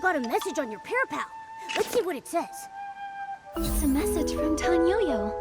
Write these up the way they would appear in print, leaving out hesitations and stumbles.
got a message on your pair pal. Let's see what it says. It's a message from Tan Yo-Yo.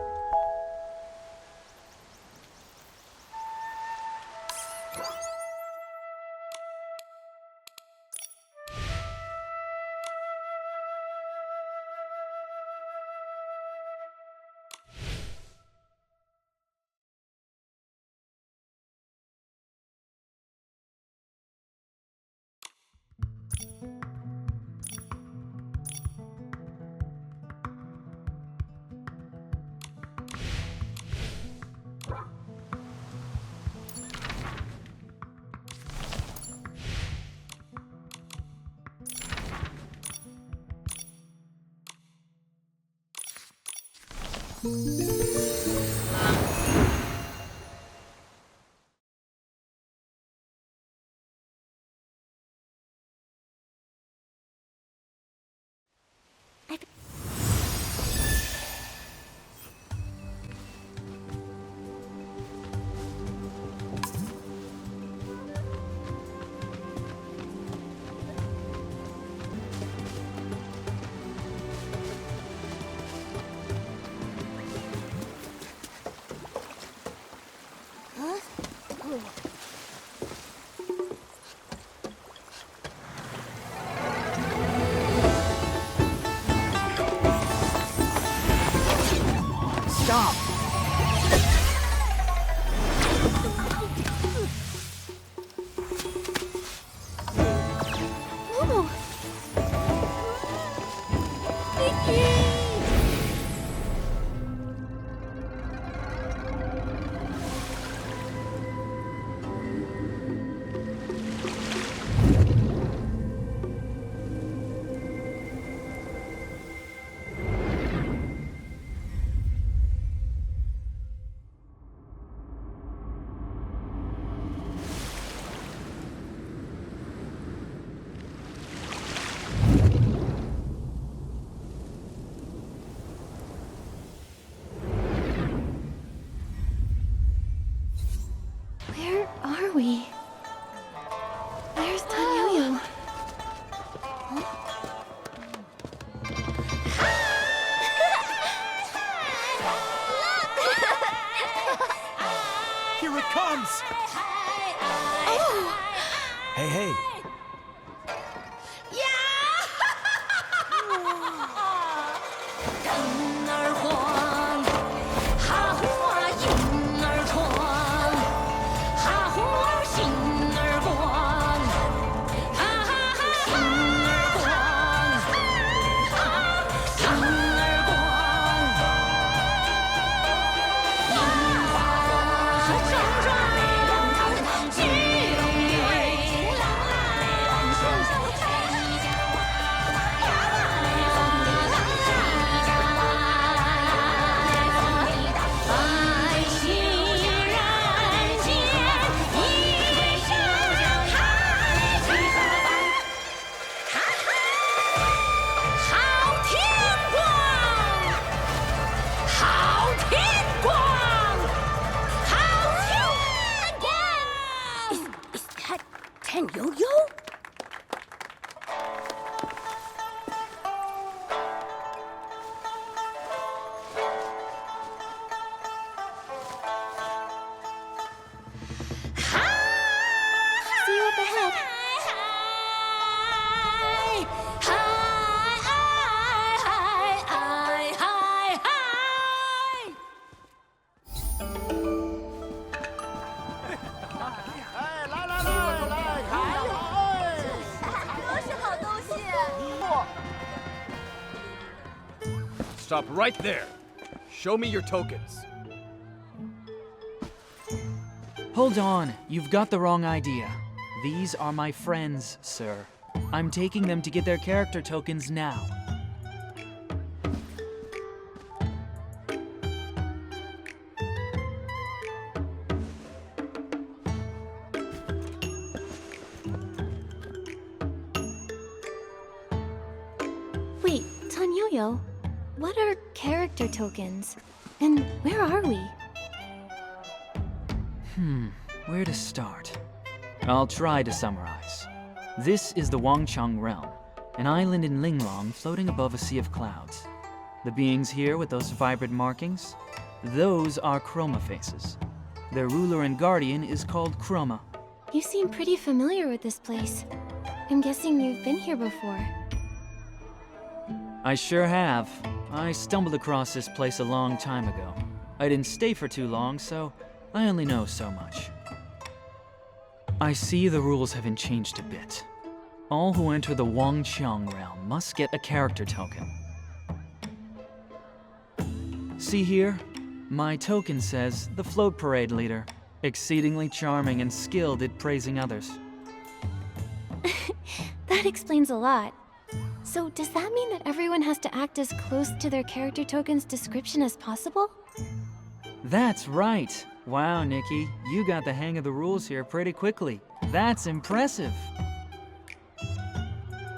Stop! Oh! Mickey! Where are we? Where's Tan Yo-Yo? Here it comes! Oh! Hey, hey! Tan Yo-Yo? See you up ahead. Stop right there. Show me your tokens. Hold on, you've got the wrong idea. These are my friends, sir. I'm taking them to get their character tokens now. Wait, Tan Yo-Yo, what are character tokens? And where are we? Where to start? I'll try to summarize. This is the Wanxiang Realm. an island in Linglong floating above a sea of clouds. The beings here with those vibrant markings, those are chroma faces. Their ruler and guardian is called Chroma. You seem pretty familiar with this place. I'm guessing you've been here before. I sure have. I stumbled across this place a long time ago. I didn't stay for too long, so I only know so much. I see the rules haven't changed a bit. All who enter the Wanxiang Realm must get a character token. See here? My token says the float parade leader, exceedingly charming and skilled at praising others. That explains a lot. So does that mean that everyone has to act as close to their character token's description as possible? That's right. Wow, Nikki, you got the hang of the rules here pretty quickly. That's impressive.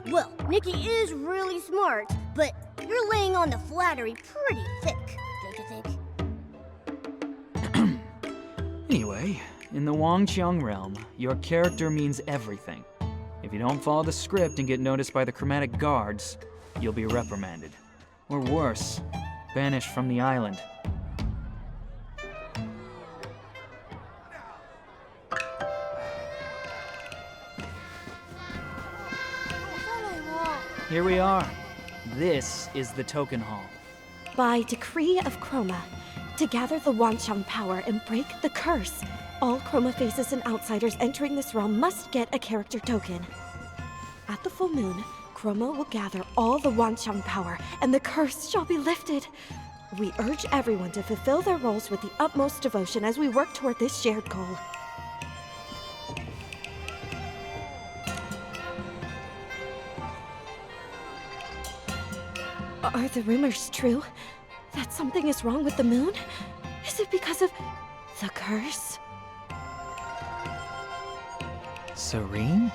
Well, Nikki is really smart, but you're laying on the flattery pretty thick, don't you think? Anyway, in the Wanxiang Realm, your character means everything. If you don't follow the script and get noticed by the chromatic guards, you'll be reprimanded. Or worse, banished from the island. Here we are. This is the Token Hall. By decree of Chroma, to gather the Wanxiang power and break the curse, all Chroma faces and outsiders entering this realm must get a character token. At the full moon, Chroma will gather all the Wanxiang power, and the curse shall be lifted. We urge everyone to fulfill their roles with the utmost devotion as we work toward this shared goal. Are the rumors true? That something is wrong with the moon? Is it because of the curse? Serene?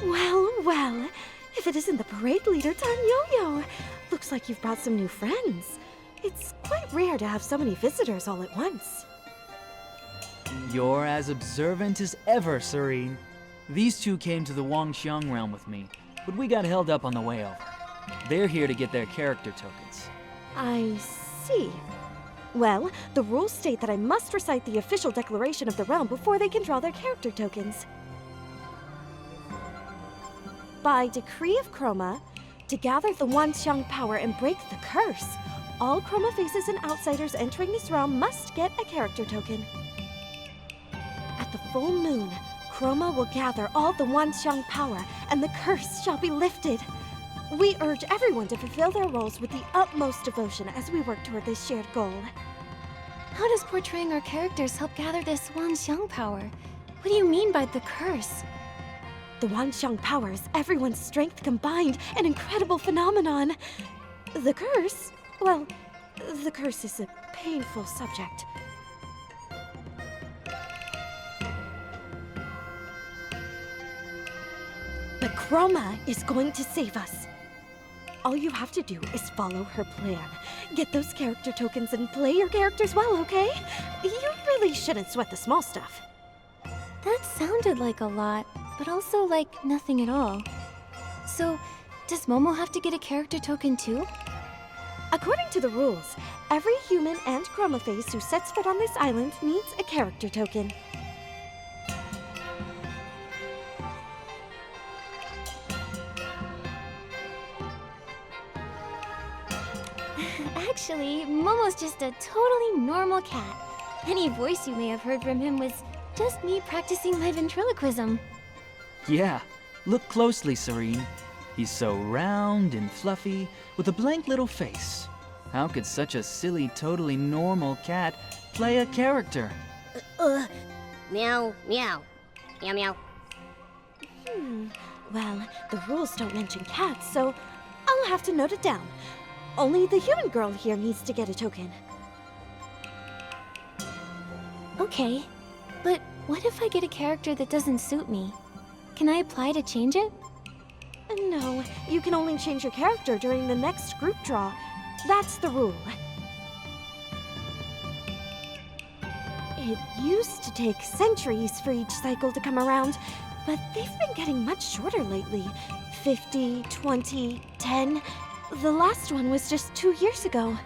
Well, well. If it isn't the parade leader, Tan Yo-Yo. Looks like you've brought some new friends. It's quite rare to have so many visitors all at once. You're as observant as ever, Serene. These two came to the Wanxiang Realm with me, but we got held up on the way over. They're here to get their character tokens. I see. Well, the rules state that I must recite the official declaration of the realm before they can draw their character tokens. By decree of Chroma, to gather the Wanxiang power and break the curse, all Chroma faces and outsiders entering this realm must get a character token. At the full moon, Chroma will gather all the Wanxiang power, and the curse shall be lifted. We urge everyone to fulfill their roles with the utmost devotion as we work toward this shared goal. How does portraying our characters help gather this Wanxiang power? What do you mean by the curse? The Wanxiang power is everyone's strength combined, an incredible phenomenon. The curse? Well, the curse is a painful subject. But Chroma is going to save us. All you have to do is follow her plan. Get those character tokens and play your characters well, okay? You really shouldn't sweat the small stuff. That sounded like a lot, but also like nothing at all. So, does Momo have to get a character token too? According to the rules, every human and Chroma face who sets foot on this island needs a character token. Actually, Momo's just a totally normal cat. Any voice you may have heard from him was just me practicing my ventriloquism. Yeah, look closely, Serene. He's so round and fluffy, with a blank little face. How could such a silly, totally normal cat play a character? Meow, meow. Meow, meow. Well, the rules don't mention cats, so I'll have to note it down. Only the human girl here needs to get a token. Okay, but what if I get a character that doesn't suit me? Can I apply to change it? No, you can only change your character during the next group draw. That's the rule. It used to take centuries for each cycle to come around, but they've been getting much shorter lately. 50, 20, 10. The last one was just 2 years ago.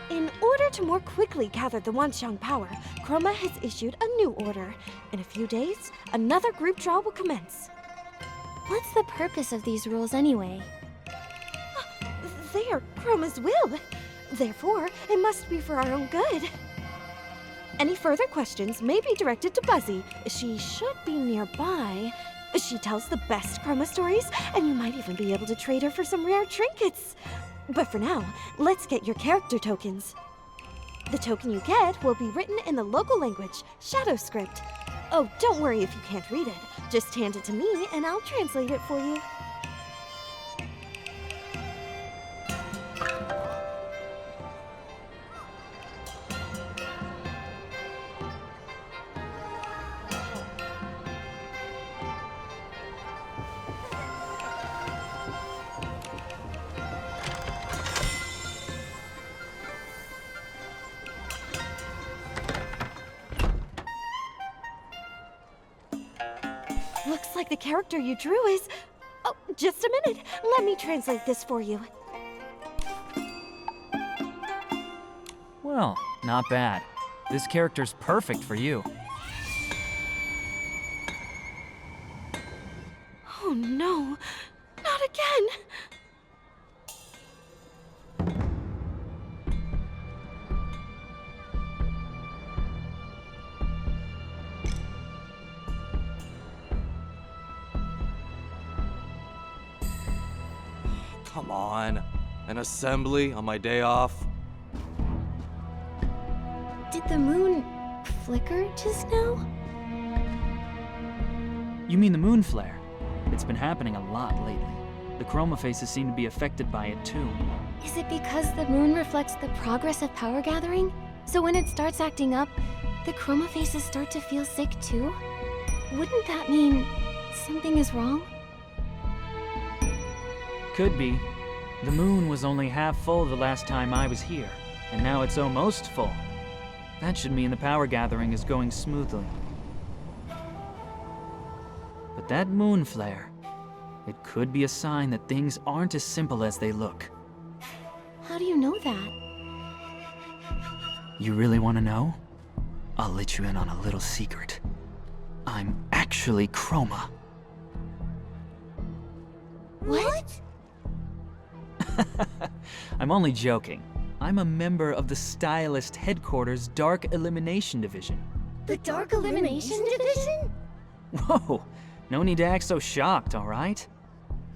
In order to more quickly gather the Wanxiang power, Chroma has issued a new order. In a few days, another group draw will commence. What's the purpose of these rules anyway? They are Chroma's will. Therefore, it must be for our own good. Any further questions may be directed to Buzzy. She should be nearby. She tells the best Chroma stories, and you might even be able to trade her for some rare trinkets. But for now, let's get your character tokens. The token you get will be written in the local language, Shadow Script. Oh, don't worry if you can't read it. Just hand it to me and I'll translate it for you. Looks like the character you drew is... Oh, just a minute. Let me translate this for you. Well, not bad. This character's perfect for you. Oh no, not again. Come on. An assembly on my day off? Did the moon flicker just now? You mean the moon flare? It's been happening a lot lately. The chroma faces seem to be affected by it too. Is it because the moon reflects the progress of power gathering? So when it starts acting up, the chroma faces start to feel sick too? Wouldn't that mean something is wrong? Could be. The moon was only half full the last time I was here, and now it's almost full. That should mean the power gathering is going smoothly. But that moon flare, it could be a sign that things aren't as simple as they look. How do you know that? You really want to know? I'll let you in on a little secret. I'm actually Chroma. What? I'm only joking. I'm a member of the Stylist Headquarters Dark Elimination Division. The Dark Elimination Division? Whoa, no need to act so shocked, all right?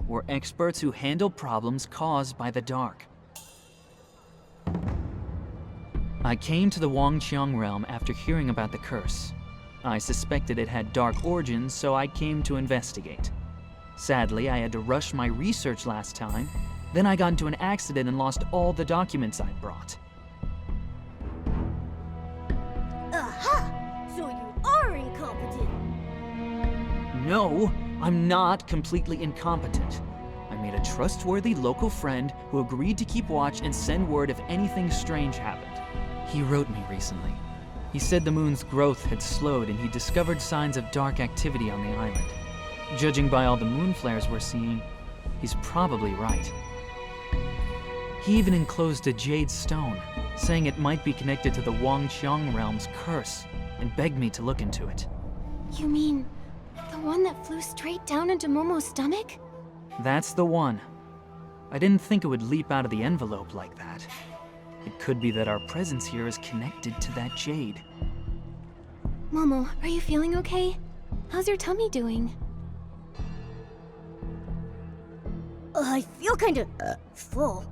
We're experts who handle problems caused by the dark. I came to the Wanxiang Realm after hearing about the curse. I suspected it had dark origins, so I came to investigate. Sadly, I had to rush my research last time. Then I got into an accident and lost all the documents I'd brought. Aha! So you are incompetent. No, I'm not completely incompetent. I made a trustworthy local friend who agreed to keep watch and send word if anything strange happened. He wrote me recently. He said the moon's growth had slowed and he discovered signs of dark activity on the island. Judging by all the moon flares we're seeing, he's probably right. He even enclosed a jade stone, saying it might be connected to the Wanxiang Realm's curse, and begged me to look into it. You mean the one that flew straight down into Momo's stomach? That's the one. I didn't think it would leap out of the envelope like that. It could be that our presence here is connected to that jade. Momo, are you feeling okay? How's your tummy doing? I feel kinda, full.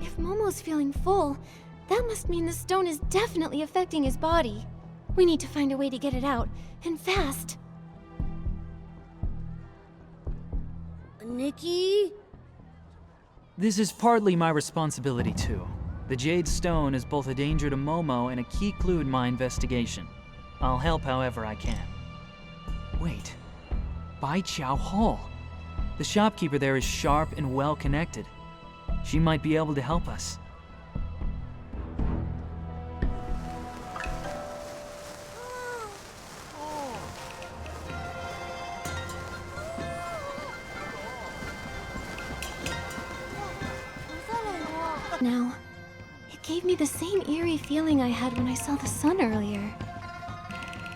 If Momo's feeling full, that must mean the stone is definitely affecting his body. We need to find a way to get it out, and fast. Nikki? This is partly my responsibility too. The jade stone is both a danger to Momo and a key clue in my investigation. I'll help however I can. Wait. Bai Chao Hall. The shopkeeper there is sharp and well connected. She might be able to help us. gave me the same eerie feeling I had when I saw the sun earlier.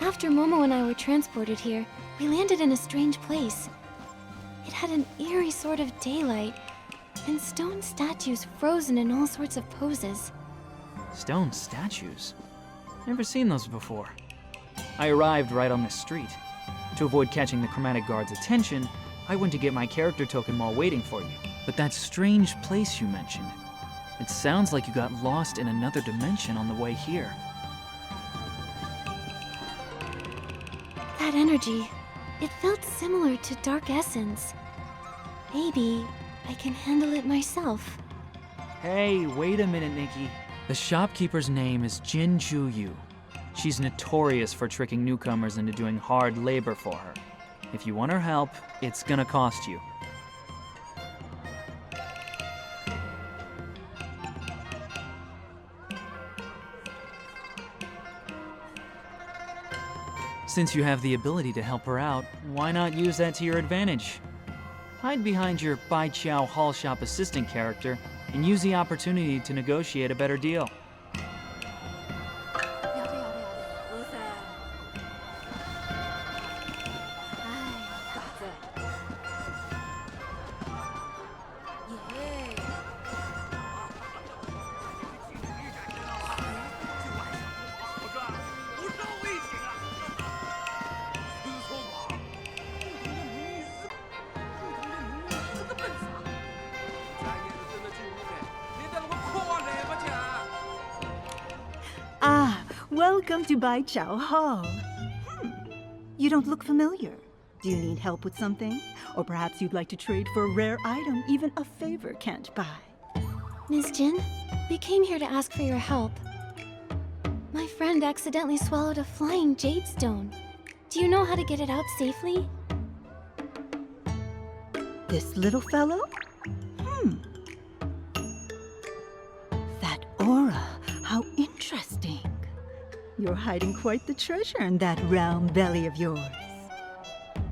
After Momo and I were transported here, we landed in a strange place. It had an eerie sort of daylight, and stone statues frozen in all sorts of poses. Stone statues? Never seen those before. I arrived right on this street. To avoid catching the chromatic guard's attention, I went to get my character token while waiting for you. But that strange place you mentioned, it sounds like you got lost in another dimension on the way here. That energy, it felt similar to Dark Essence. Maybe I can handle it myself. Hey, wait a minute, Nikki. The shopkeeper's name is Jin Ju Yu. She's notorious for tricking newcomers into doing hard labor for her. If you want her help, it's gonna cost you. Since you have the ability to help her out, why not use that to your advantage? Hide behind your Bai Qiao Hall Shop assistant character and use the opportunity to negotiate a better deal. Ah, welcome to Bai Chao Hall. You don't look familiar. Do you need help with something? Or perhaps you'd like to trade for a rare item even a favor can't buy. Ms. Jin, we came here to ask for your help. My friend accidentally swallowed a flying jade stone. Do you know how to get it out safely? This little fellow? That aura, how interesting. You're hiding quite the treasure in that round belly of yours.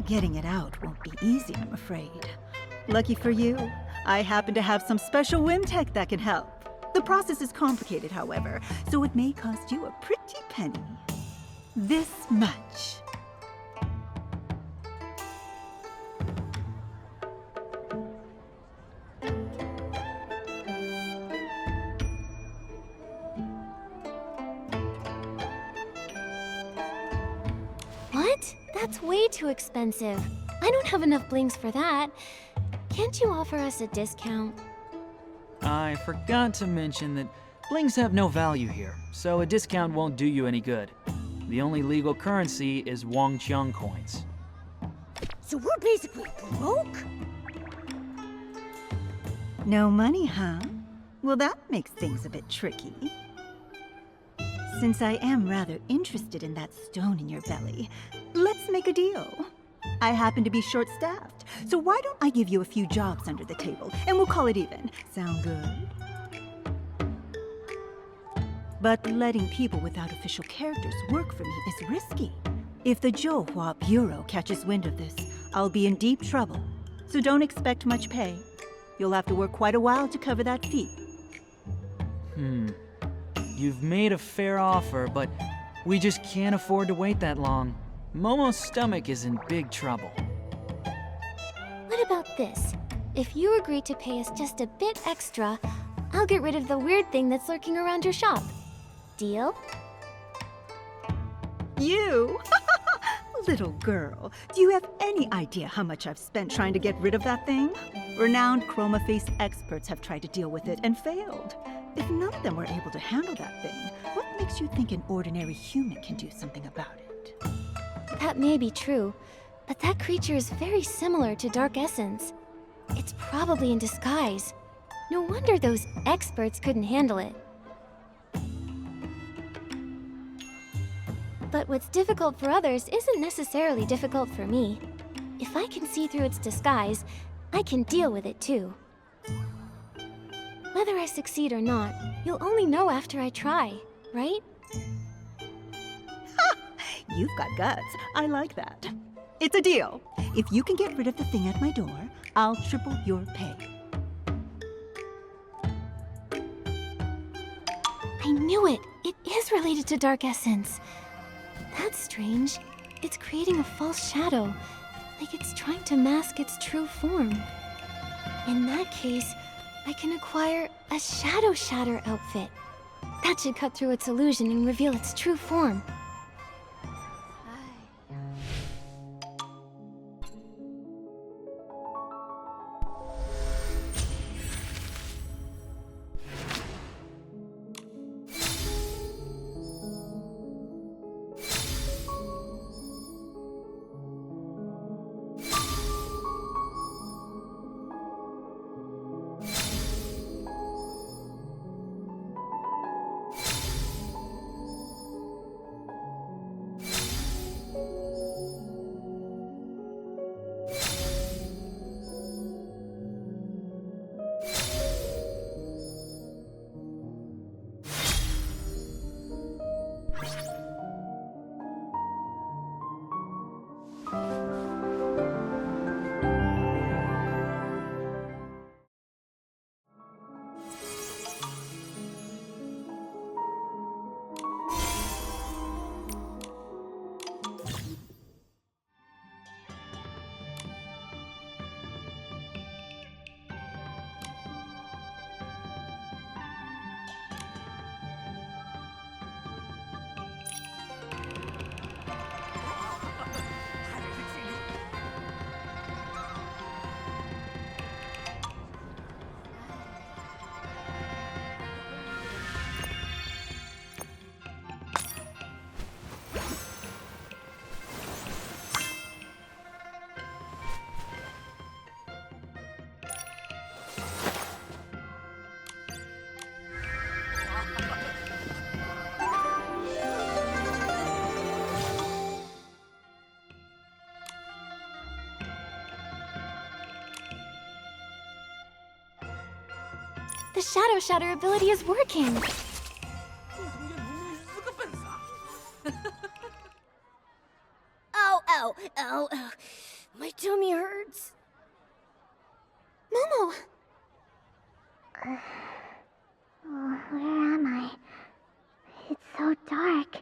Getting it out won't be easy, I'm afraid. Lucky for you, I happen to have some special whim tech that can help. The process is complicated, however, so it may cost you a pretty penny. This much. What? That's way too expensive. I don't have enough blings for that. Can't you offer us a discount? I forgot to mention that blings have no value here, so a discount won't do you any good. The only legal currency is Wanxiang coins. So we're basically broke? No money, huh? Well, that makes things a bit tricky. Since I am rather interested in that stone in your belly, let's make a deal. I happen to be short-staffed, so why don't I give you a few jobs under the table, and we'll call it even. Sound good? But letting people without official characters work for me is risky. If the Zhouhua Bureau catches wind of this, I'll be in deep trouble. So don't expect much pay. You'll have to work quite a while to cover that fee. You've made a fair offer, but we just can't afford to wait that long. Momo's stomach is in big trouble. What about this? If you agree to pay us just a bit extra, I'll get rid of the weird thing that's lurking around your shop. Deal? You? Little girl, do you have any idea how much I've spent trying to get rid of that thing? Renowned chroma face experts have tried to deal with it and failed. If none of them were able to handle that thing, what makes you think an ordinary human can do something about it? That may be true, but that creature is very similar to Dark Essence. It's probably in disguise. No wonder those experts couldn't handle it. But what's difficult for others isn't necessarily difficult for me. If I can see through its disguise, I can deal with it too. Whether I succeed or not, you'll only know after I try, right? You've got guts. I like that. It's a deal. If you can get rid of the thing at my door, I'll triple your pay. knew it! It is related to Dark Essence. That's strange. It's creating a false shadow, like it's trying to mask its true form. In that case, I can acquire a Shadow Shatter outfit. That should cut through its illusion and reveal its true form. The Shadow Shatter ability is working! Ow, ow, ow, ow. My tummy hurts. Momo! Oh, where am I? It's so dark.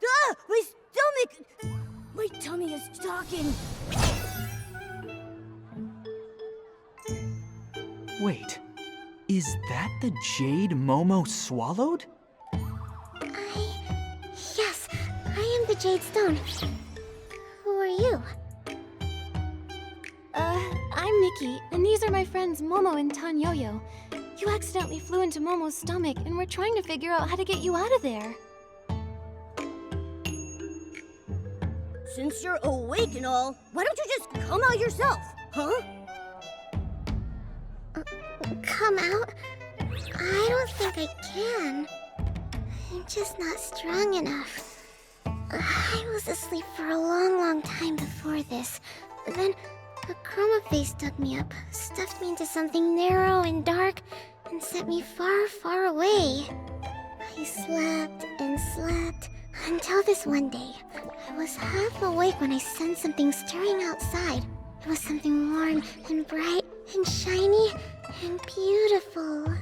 Ah! My stomach! My tummy is talking. Wait, is that the jade Momo swallowed? Yes, I am the Jade Stone. Who are you? I'm Nikki, and these are my friends Momo and Tanyoyo. You accidentally flew into Momo's stomach, and we're trying to figure out how to get you out of there. Since you're awake and all, why don't you just come out yourself, huh? Come out? I don't think I can. I'm just not strong enough. I was asleep for a long time before this. Then a chroma face dug me up, stuffed me into something narrow and dark, and sent me far away. I slept and slept until this one day. I was half awake when I sensed something stirring outside. It was something warm and bright and shiny and beautiful.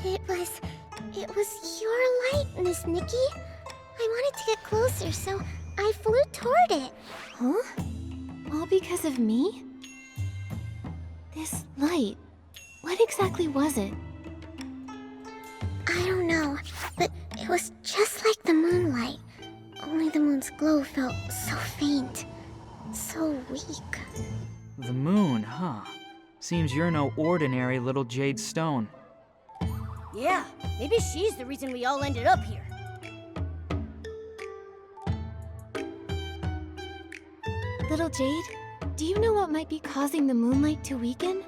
It was your light, Miss Nikki. I wanted to get closer, so I flew toward it. Huh? All because of me? This light, what exactly was it? I don't know, but it was just like the moonlight. Only the moon's glow felt so faint, so weak. The moon, huh? Seems you're no ordinary little jade stone. Yeah, maybe she's the reason we all ended up here. Little Jade, do you know what might be causing the moonlight to weaken?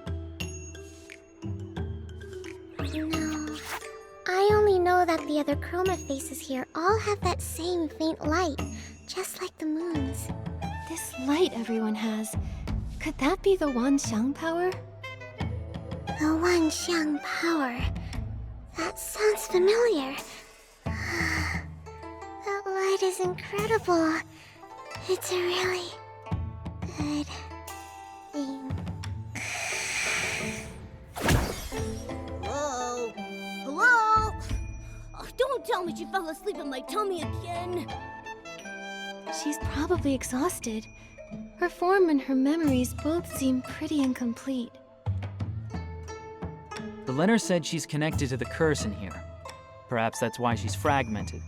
No. I only know that the other chroma faces here all have that same faint light, just like the moon's. This light everyone has, could that be the Wanxiang power? The Wanxiang power. That sounds familiar. That light is incredible. It's a really good thing. Hello? Hello? Don't tell me she fell asleep in my tummy again. She's probably exhausted. Her form and her memories both seem pretty incomplete. The letter said she's connected to the curse in here. Perhaps that's why she's fragmented.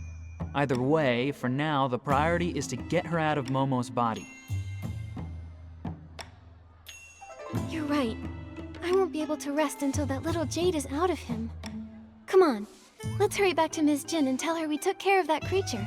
Either way, for now, the priority is to get her out of Momo's body. You're right. I won't be able to rest until that little jade is out of him. Come on, let's hurry back to Ms. Jin and tell her we took care of that creature.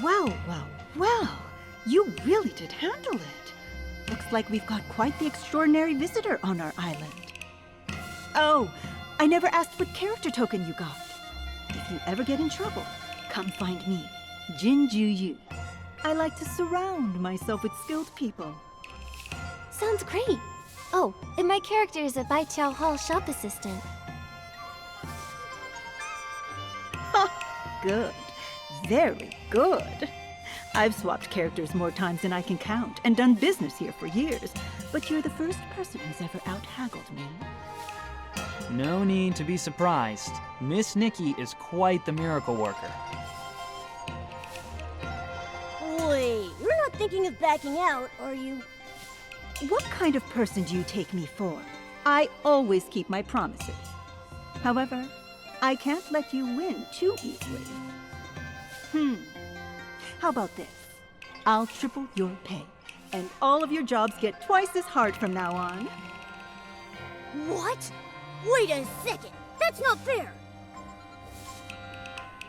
Well, well, well. You really did handle it. Looks like we've got quite the extraordinary visitor on our island. Oh, I never asked what character token you got. If you ever get in trouble, come find me, Jin Ju Yu. I like to surround myself with skilled people. Sounds great. Oh, and my character is a Bai Chao Hall shop assistant. Good. Very good. I've swapped characters more times than I can count and done business here for years, but you're the first person who's ever out-haggled me. No need to be surprised. Miss Nikki is quite the miracle worker. Wait, you're not thinking of backing out, are you? What kind of person do you take me for? I always keep my promises. However, I can't let you win too easily. How about this? I'll triple your pay, and all of your jobs get twice as hard from now on. What? Wait a second! That's not fair!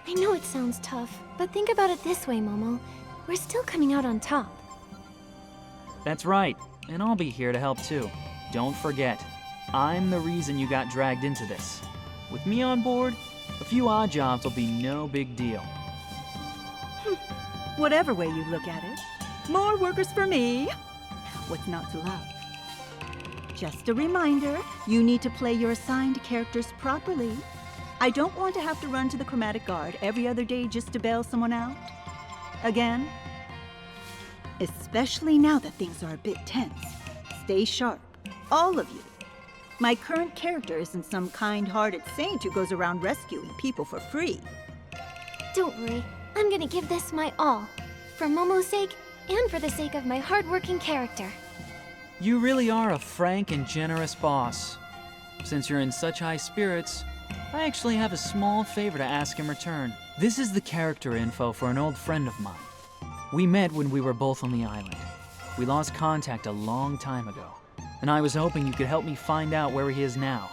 I know it sounds tough, but think about it this way, Momo. We're still coming out on top. That's right, and I'll be here to help too. Don't forget, I'm the reason you got dragged into this. With me on board, a few odd jobs will be no big deal. Whatever way you look at it, more workers for me. What's not to love? Just a reminder, you need to play your assigned characters properly. I don't want to have to run to the chromatic guard every other day just to bail someone out. Again, especially now that things are a bit tense. Stay sharp, all of you. My current character isn't some kind-hearted saint who goes around rescuing people for free. Don't worry, I'm gonna give this my all. For Momo's sake, and for the sake of my hardworking character. You really are a frank and generous boss. Since you're in such high spirits, I actually have a small favor to ask in return. This is the character info for an old friend of mine. We met when we were both on the island. We lost contact a long time ago, and I was hoping you could help me find out where he is now.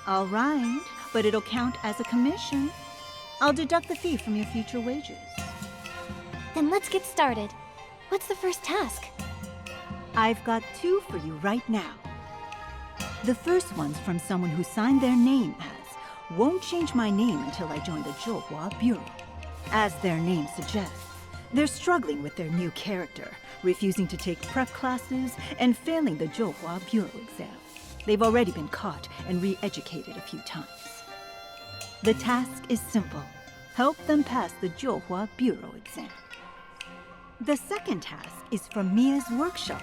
All right, but it'll count as a commission. I'll deduct the fee from your future wages. Then let's get started. What's the first task? I've got two for you right now. The first one's from someone who signed their name as, "Won't change my name until I join the Zhouhua Bureau." As their name suggests, they're struggling with their new character, refusing to take prep classes and failing the Zhouhua Bureau exam. They've already been caught and re-educated a few times. The task is simple. Help them pass the Zhouhua Bureau exam. The second task is from Mia's workshop.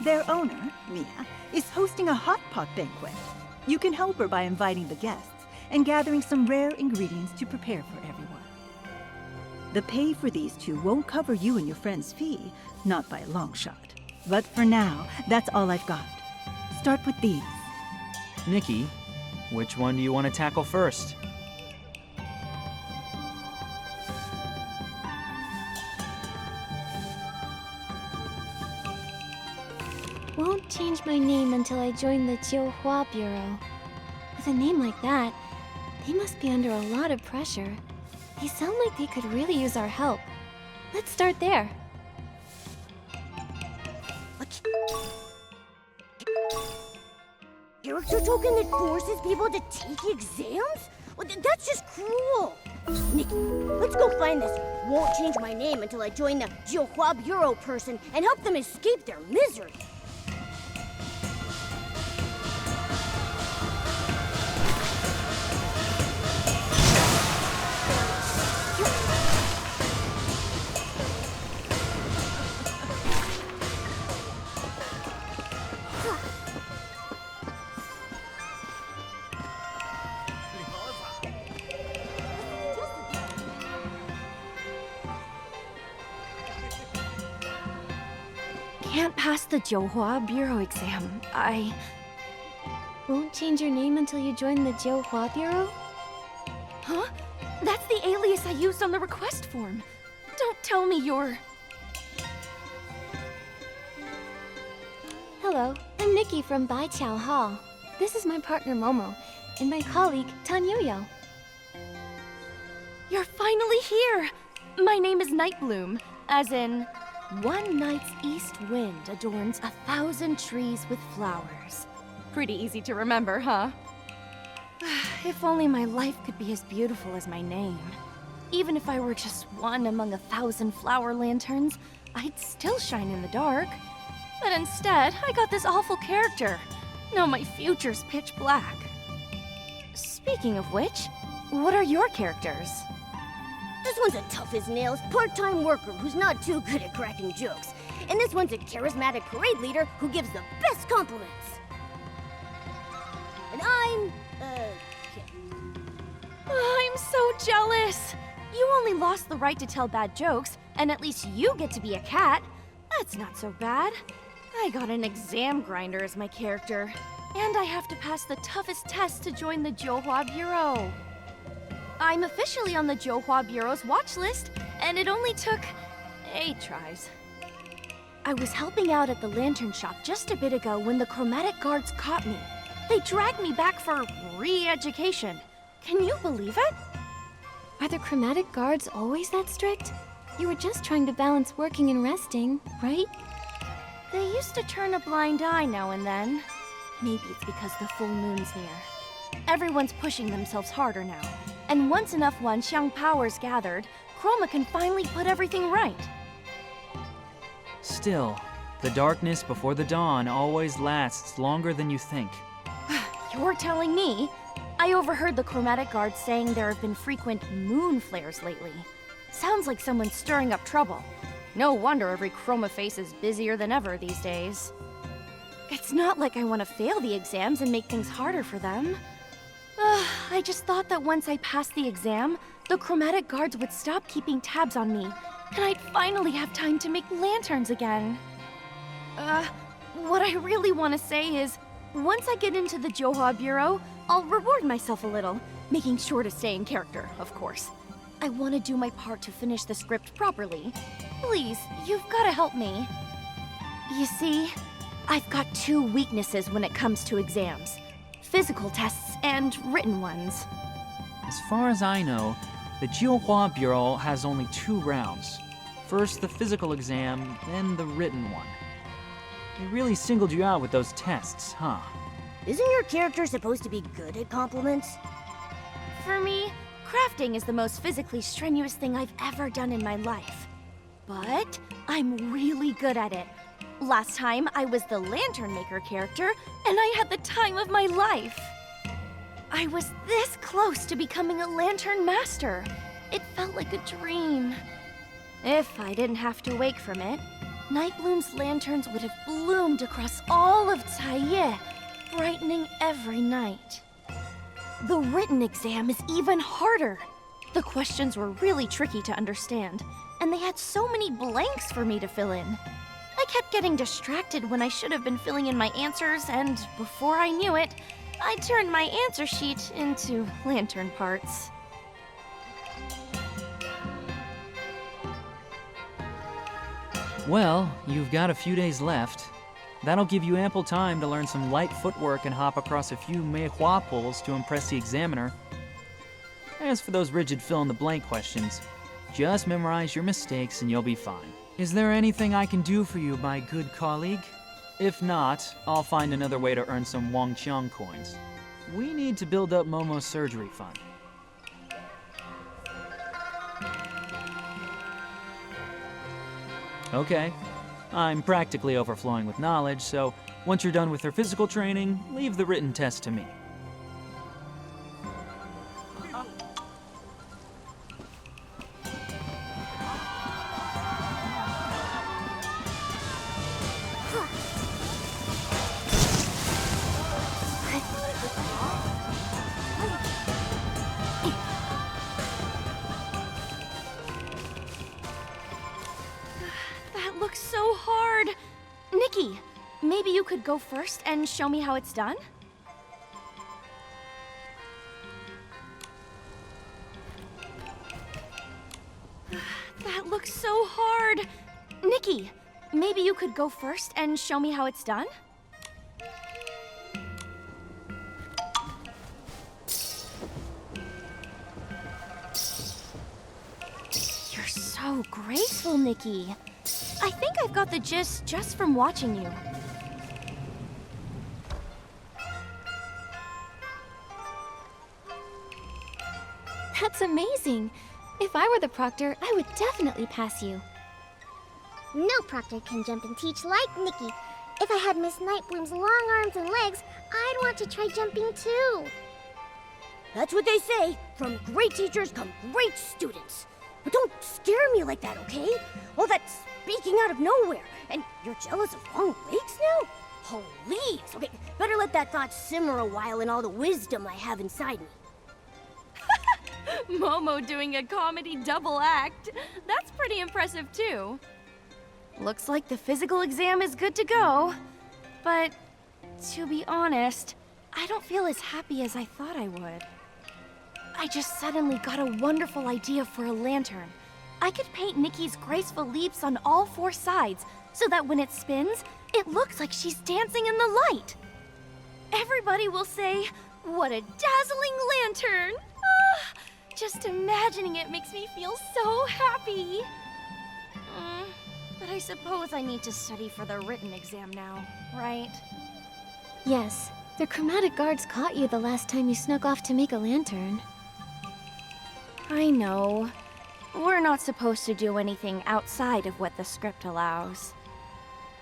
Their owner, Mia, is hosting a hot pot banquet. You can help her by inviting the guests and gathering some rare ingredients to prepare for everyone. The pay for these two won't cover you and your friend's fee, not by a long shot. But for now, that's all I've got. Start with these. Nikki, which one do you want to tackle first? Won't change my name until I join the Zhouhua Bureau. With a name like that, they must be under a lot of pressure. They sound like they could really use our help. Let's start there. Character token that forces people to take exams? Well, that's just cruel. Nikki, let's go find this "won't change my name until I join the Zhouhua Bureau" person and help them escape their misery. can't pass the Jiuhua Bureau exam. I... Won't change your name until you join the Jiuhua Bureau? Huh? That's the alias I used on the request form. Don't tell me you're... Hello, I'm Nikki from Baiqiao Hall. This is my partner Momo, and my colleague Tan Yuyo. You're finally here! My name is Nightbloom, as in... One night's east wind adorns 1,000 trees with flowers. Pretty easy to remember, huh? If only my life could be as beautiful as my name. Even if I were just one among 1,000 flower lanterns, I'd still shine in the dark. But instead, I got this awful character. Now my future's pitch black. Speaking of which, what are your characters? This one's a tough as nails part-time worker who's not too good at cracking jokes. And this one's a charismatic parade leader who gives the best compliments. And I'm, I'm so jealous! You only lost the right to tell bad jokes, and at least you get to be a cat. That's not so bad. I got an exam grinder as my character, and I have to pass the toughest test to join the Jiuhua Bureau. I'm officially on the Jiuhua Bureau's watch list, and it only took 8 tries. I was helping out at the lantern shop just a bit ago when the chromatic guards caught me. They dragged me back for re-education. Can you believe it? Are the chromatic guards always that strict? You were just trying to balance working and resting, right? They used to turn a blind eye now and then. Maybe it's because the full moon's near. Everyone's pushing themselves harder now. And once enough Wanxiang powers gathered, Chroma can finally put everything right. Still, the darkness before the dawn always lasts longer than you think. You're telling me? I overheard the chromatic guards saying there have been frequent moon flares lately. Sounds like someone's stirring up trouble. No wonder every chroma face is busier than ever these days. It's not like I want to fail the exams and make things harder for them. I just thought that once I passed the exam, the chromatic guards would stop keeping tabs on me, and I'd finally have time to make lanterns again. What I really want to say is, once I get into the Jiuhua Bureau, I'll reward myself a little, making sure to stay in character, of course. I want to do my part to finish the script properly. Please, you've got to help me. You see, I've got 2 weaknesses when it comes to exams. Physical tests and written ones. As far as I know, the Jiuhua Bureau has only 2 rounds. First the physical exam, then the written one. They really singled you out with those tests, huh? isn't your character supposed to be good at compliments? For me, crafting is the most physically strenuous thing I've ever done in my life. But I'm really good at it. Last time, I was the lantern maker character, and I had the time of my life. I was this close to becoming a lantern master. It felt like a dream. If I didn't have to wake from it, Nightbloom's lanterns would have bloomed across all of Taiye, brightening every night. The written exam is even harder. The questions were really tricky to understand, and they had so many blanks for me to fill in. I kept getting distracted when I should have been filling in my answers, and before I knew it, I turned my answer sheet into lantern parts. Well, you've got a few days left. That'll give you ample time to learn some light footwork and hop across a few meihua poles to impress the examiner. As for those rigid fill-in-the-blank questions, just memorize your mistakes and you'll be fine. Is there anything I can do for you, my good colleague? If not, I'll find another way to earn some Wanxiang coins. We need to build up Momo's surgery fund. Okay. I'm practically overflowing with knowledge, so once you're done with your physical training, leave the written test to me. That looks so hard. could go first and show me how it's done? That looks so hard. Nikki, maybe you could go first and show me how it's done? You're so graceful, Nikki. I think I've got the gist just from watching you. That's amazing. If I were the proctor, I would definitely pass you. No proctor can jump and teach like Nikki. If I had Miss Nightbloom's long arms and legs, I'd want to try jumping too. That's what they say. From great teachers come great students. But don't scare me like that, okay? All that speaking out of nowhere. And you're jealous of long legs now? Please. Okay, better let that thought simmer a while in all the wisdom I have inside me. Momo doing a comedy double act. That's pretty impressive too. Looks like the physical exam is good to go. But to be honest, I don't feel as happy as I thought I would. I just suddenly got a wonderful idea for a lantern. I could paint Nikki's graceful leaps on all four sides so that when it spins, it looks like she's dancing in the light. Everybody will say, "What a dazzling lantern!" Ah, just imagining it makes me feel so happy. But I suppose I need to study for the written exam now, right? Yes, the chromatic guards caught you the last time you snuck off to make a lantern. I know. We're not supposed to do anything outside of what the script allows.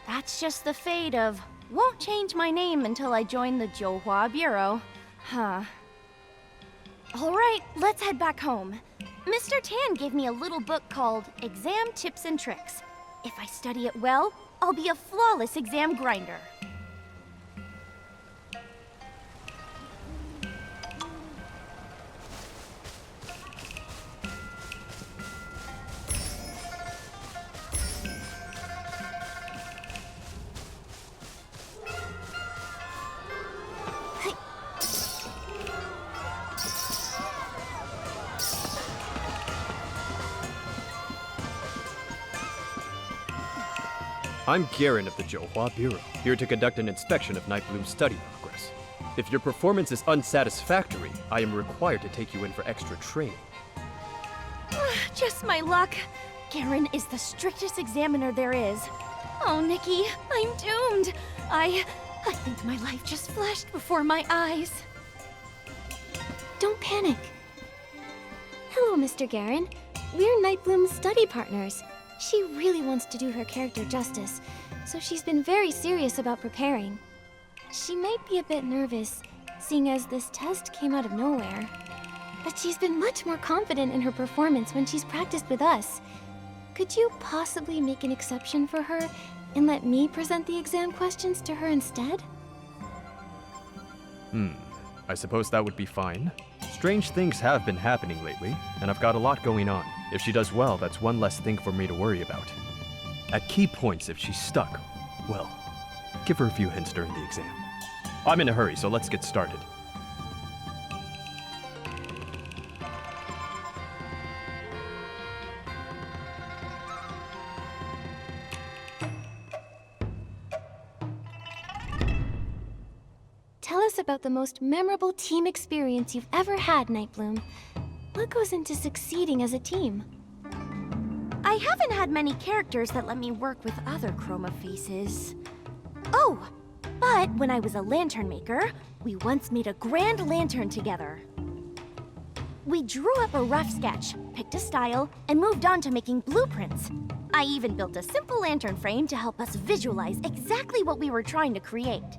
That's just the fate of won't change my name until I join the Jiuhua Bureau. Huh. All right, let's head back home. Mr. Tan gave me a little book called Exam Tips and Tricks. If I study it well, I'll be a flawless exam grinder. I'm Garen of the Jiuhua Bureau, here to conduct an inspection of Nightbloom's study progress. If your performance is unsatisfactory, I am required to take you in for extra training. Just my luck. Garen is the strictest examiner there is. Oh, Nikki, I'm doomed. I think my life just flashed before my eyes. Don't panic. Hello, Mr. Garen. We're Nightbloom's study partners. She really wants to do her character justice, so she's been very serious about preparing. She might be a bit nervous, seeing as this test came out of nowhere. But she's been much more confident in her performance when she's practiced with us. Could you possibly make an exception for her and let me present the exam questions to her instead? I suppose that would be fine. Strange things have been happening lately, and I've got a lot going on. If she does well, that's one less thing for me to worry about. At key points, if she's stuck, well, give her a few hints during the exam. I'm in a hurry, so let's get started. Tell us about the most memorable team experience you've ever had, Nightbloom. What goes into succeeding as a team? I haven't had many characters that let me work with other chroma faces. Oh, but when I was a lantern maker, we once made a grand lantern together. We drew up a rough sketch, picked a style, and moved on to making blueprints. I even built a simple lantern frame to help us visualize exactly what we were trying to create.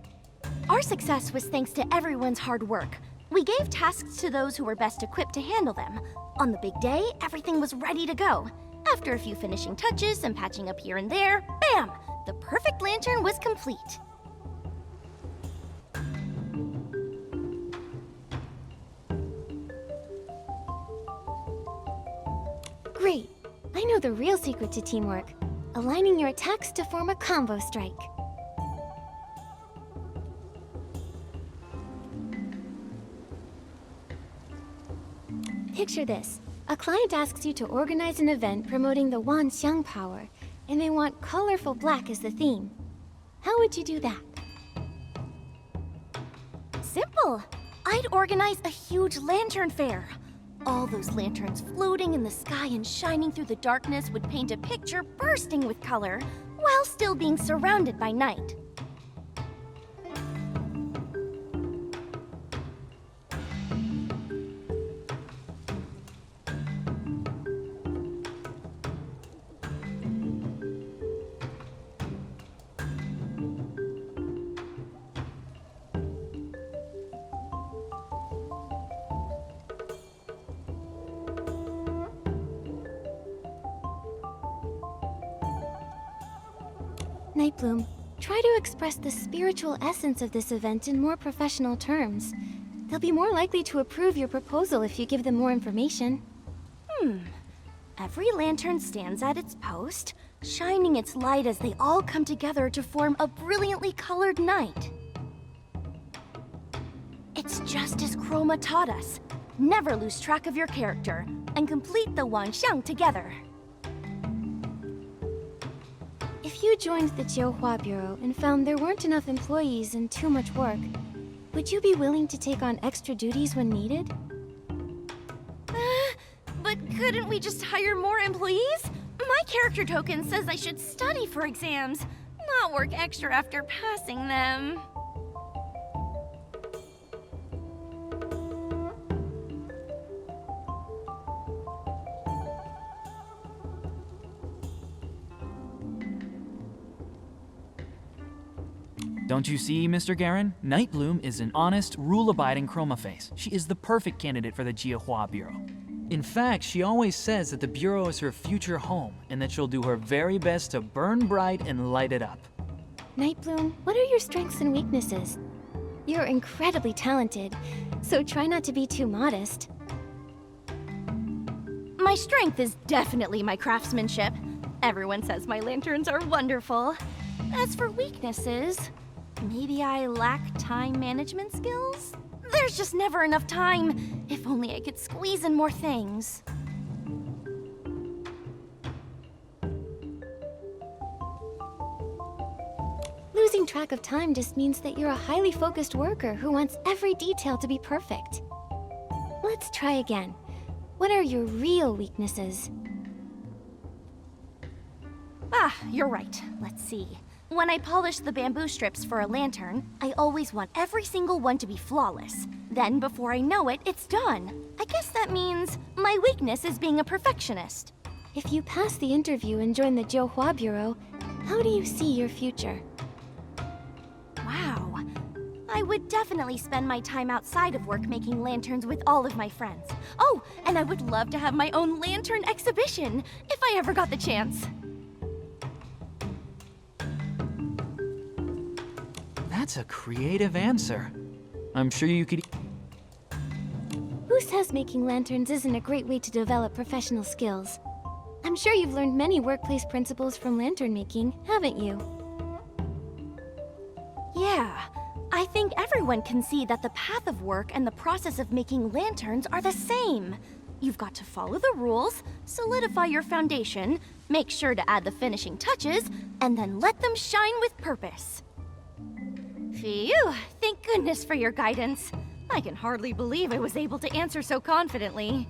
Our success was thanks to everyone's hard work. We gave tasks to those who were best equipped to handle them. On the big day, everything was ready to go. After a few finishing touches and patching up here and there, bam! The perfect lantern was complete. Great! I know the real secret to teamwork. Aligning your attacks to form a combo strike. Picture this. A client asks you to organize an event promoting the Wanxiang power, and they want colorful black as the theme. How would you do that? Simple. I'd organize a huge lantern fair. All those lanterns floating in the sky and shining through the darkness would paint a picture bursting with color, while still being surrounded by night. Nightbloom, try to express the spiritual essence of this event in more professional terms. They'll be more likely to approve your proposal if you give them more information. Every lantern stands at its post, shining its light as they all come together to form a brilliantly colored night. It's just as Chroma taught us. Never lose track of your character, and complete the Wanxiang together. If you joined the Jiuhua Bureau and found there weren't enough employees and too much work, would you be willing to take on extra duties when needed? But couldn't we just hire more employees? My character token says I should study for exams, not work extra after passing them. Don't you see, Mr. Garen? Nightbloom is an honest, rule-abiding chroma face. She is the perfect candidate for the Jiuhua Bureau. In fact, she always says that the Bureau is her future home, and that she'll do her very best to burn bright and light it up. Nightbloom, what are your strengths and weaknesses? You're incredibly talented, so try not to be too modest. My strength is definitely my craftsmanship. Everyone says my lanterns are wonderful. As for weaknesses, maybe I lack time management skills? There's just never enough time. If only I could squeeze in more things. Losing track of time just means that you're a highly focused worker who wants every detail to be perfect. Let's try again. What are your real weaknesses? You're right. Let's see. When I polish the bamboo strips for a lantern, I always want every single one to be flawless. Then, before I know it, it's done. I guess that means my weakness is being a perfectionist. If you pass the interview and join the Jiuhua Bureau, how do you see your future? Wow. I would definitely spend my time outside of work making lanterns with all of my friends. Oh, and I would love to have my own lantern exhibition, if I ever got the chance. That's a creative answer. I'm sure you could... Who says making lanterns isn't a great way to develop professional skills? I'm sure you've learned many workplace principles from lantern making, haven't you? Yeah. I think everyone can see that the path of work and the process of making lanterns are the same. You've got to follow the rules, solidify your foundation, make sure to add the finishing touches, and then let them shine with purpose. Phew, thank goodness for your guidance. I can hardly believe I was able to answer so confidently.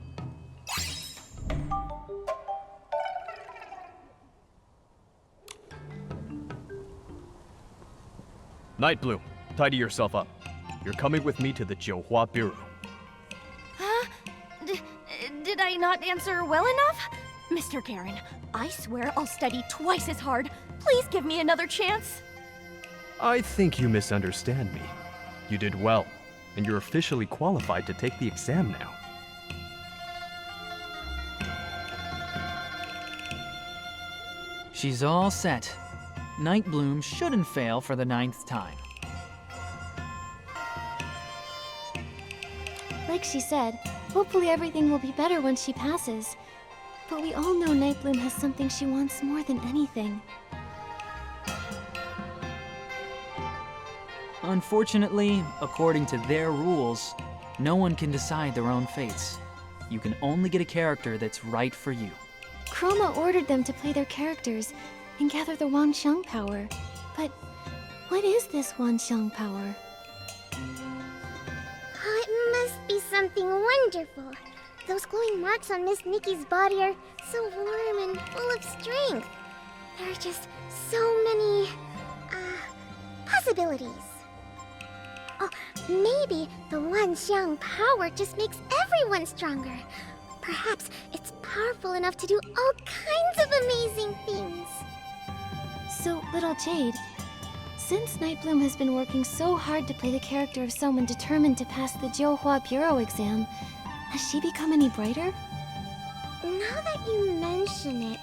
Nightbloom, tidy yourself up. You're coming with me to the Jiuhua Bureau. Huh? Did I not answer well enough? Mr. Garen, I swear I'll study twice as hard. Please give me another chance. I think you misunderstand me. You did well, and you're officially qualified to take the exam now. She's all set. Nightbloom shouldn't fail for the 9th time. Like she said, hopefully everything will be better once she passes. But we all know Nightbloom has something she wants more than anything. Unfortunately, according to their rules, no one can decide their own fates. You can only get a character that's right for you. Chroma ordered them to play their characters and gather the Wanxiang power. But what is this Wanxiang power? Oh, it must be something wonderful. Those glowing marks on Miss Nikki's body are so warm and full of strength. There are just so many, possibilities. Oh, maybe the Wanxiang power just makes everyone stronger. Perhaps it's powerful enough to do all kinds of amazing things. So, little Jade, since Nightbloom has been working so hard to play the character of someone determined to pass the Jiuhua Bureau exam, has she become any brighter? Now that you mention it,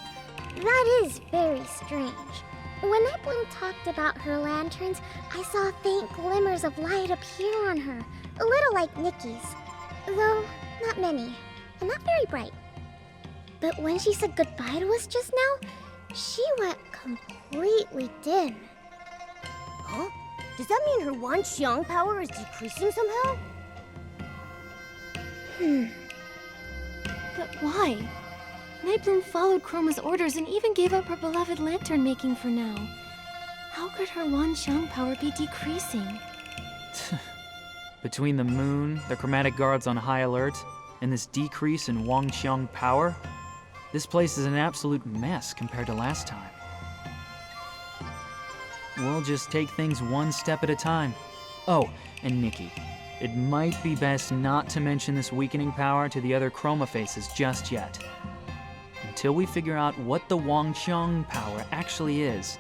that is very strange. When Nightbloom talked about her lanterns, I saw faint glimmers of light appear on her, a little like Nikki's, though not many, and not very bright. But when she said goodbye to us just now, she went completely dim. Huh? Does that mean her Wanxiang power is decreasing somehow? But why? Nightbloom followed Chroma's orders and even gave up her beloved lantern making for now. How could her Wanxiang power be decreasing? Between the moon, the chromatic guards on high alert, and this decrease in Wanxiang power, this place is an absolute mess compared to last time. We'll just take things one step at a time. Oh, and Nikki, it might be best not to mention this weakening power to the other Chroma faces just yet. Until we figure out what the Wanxiang power actually is,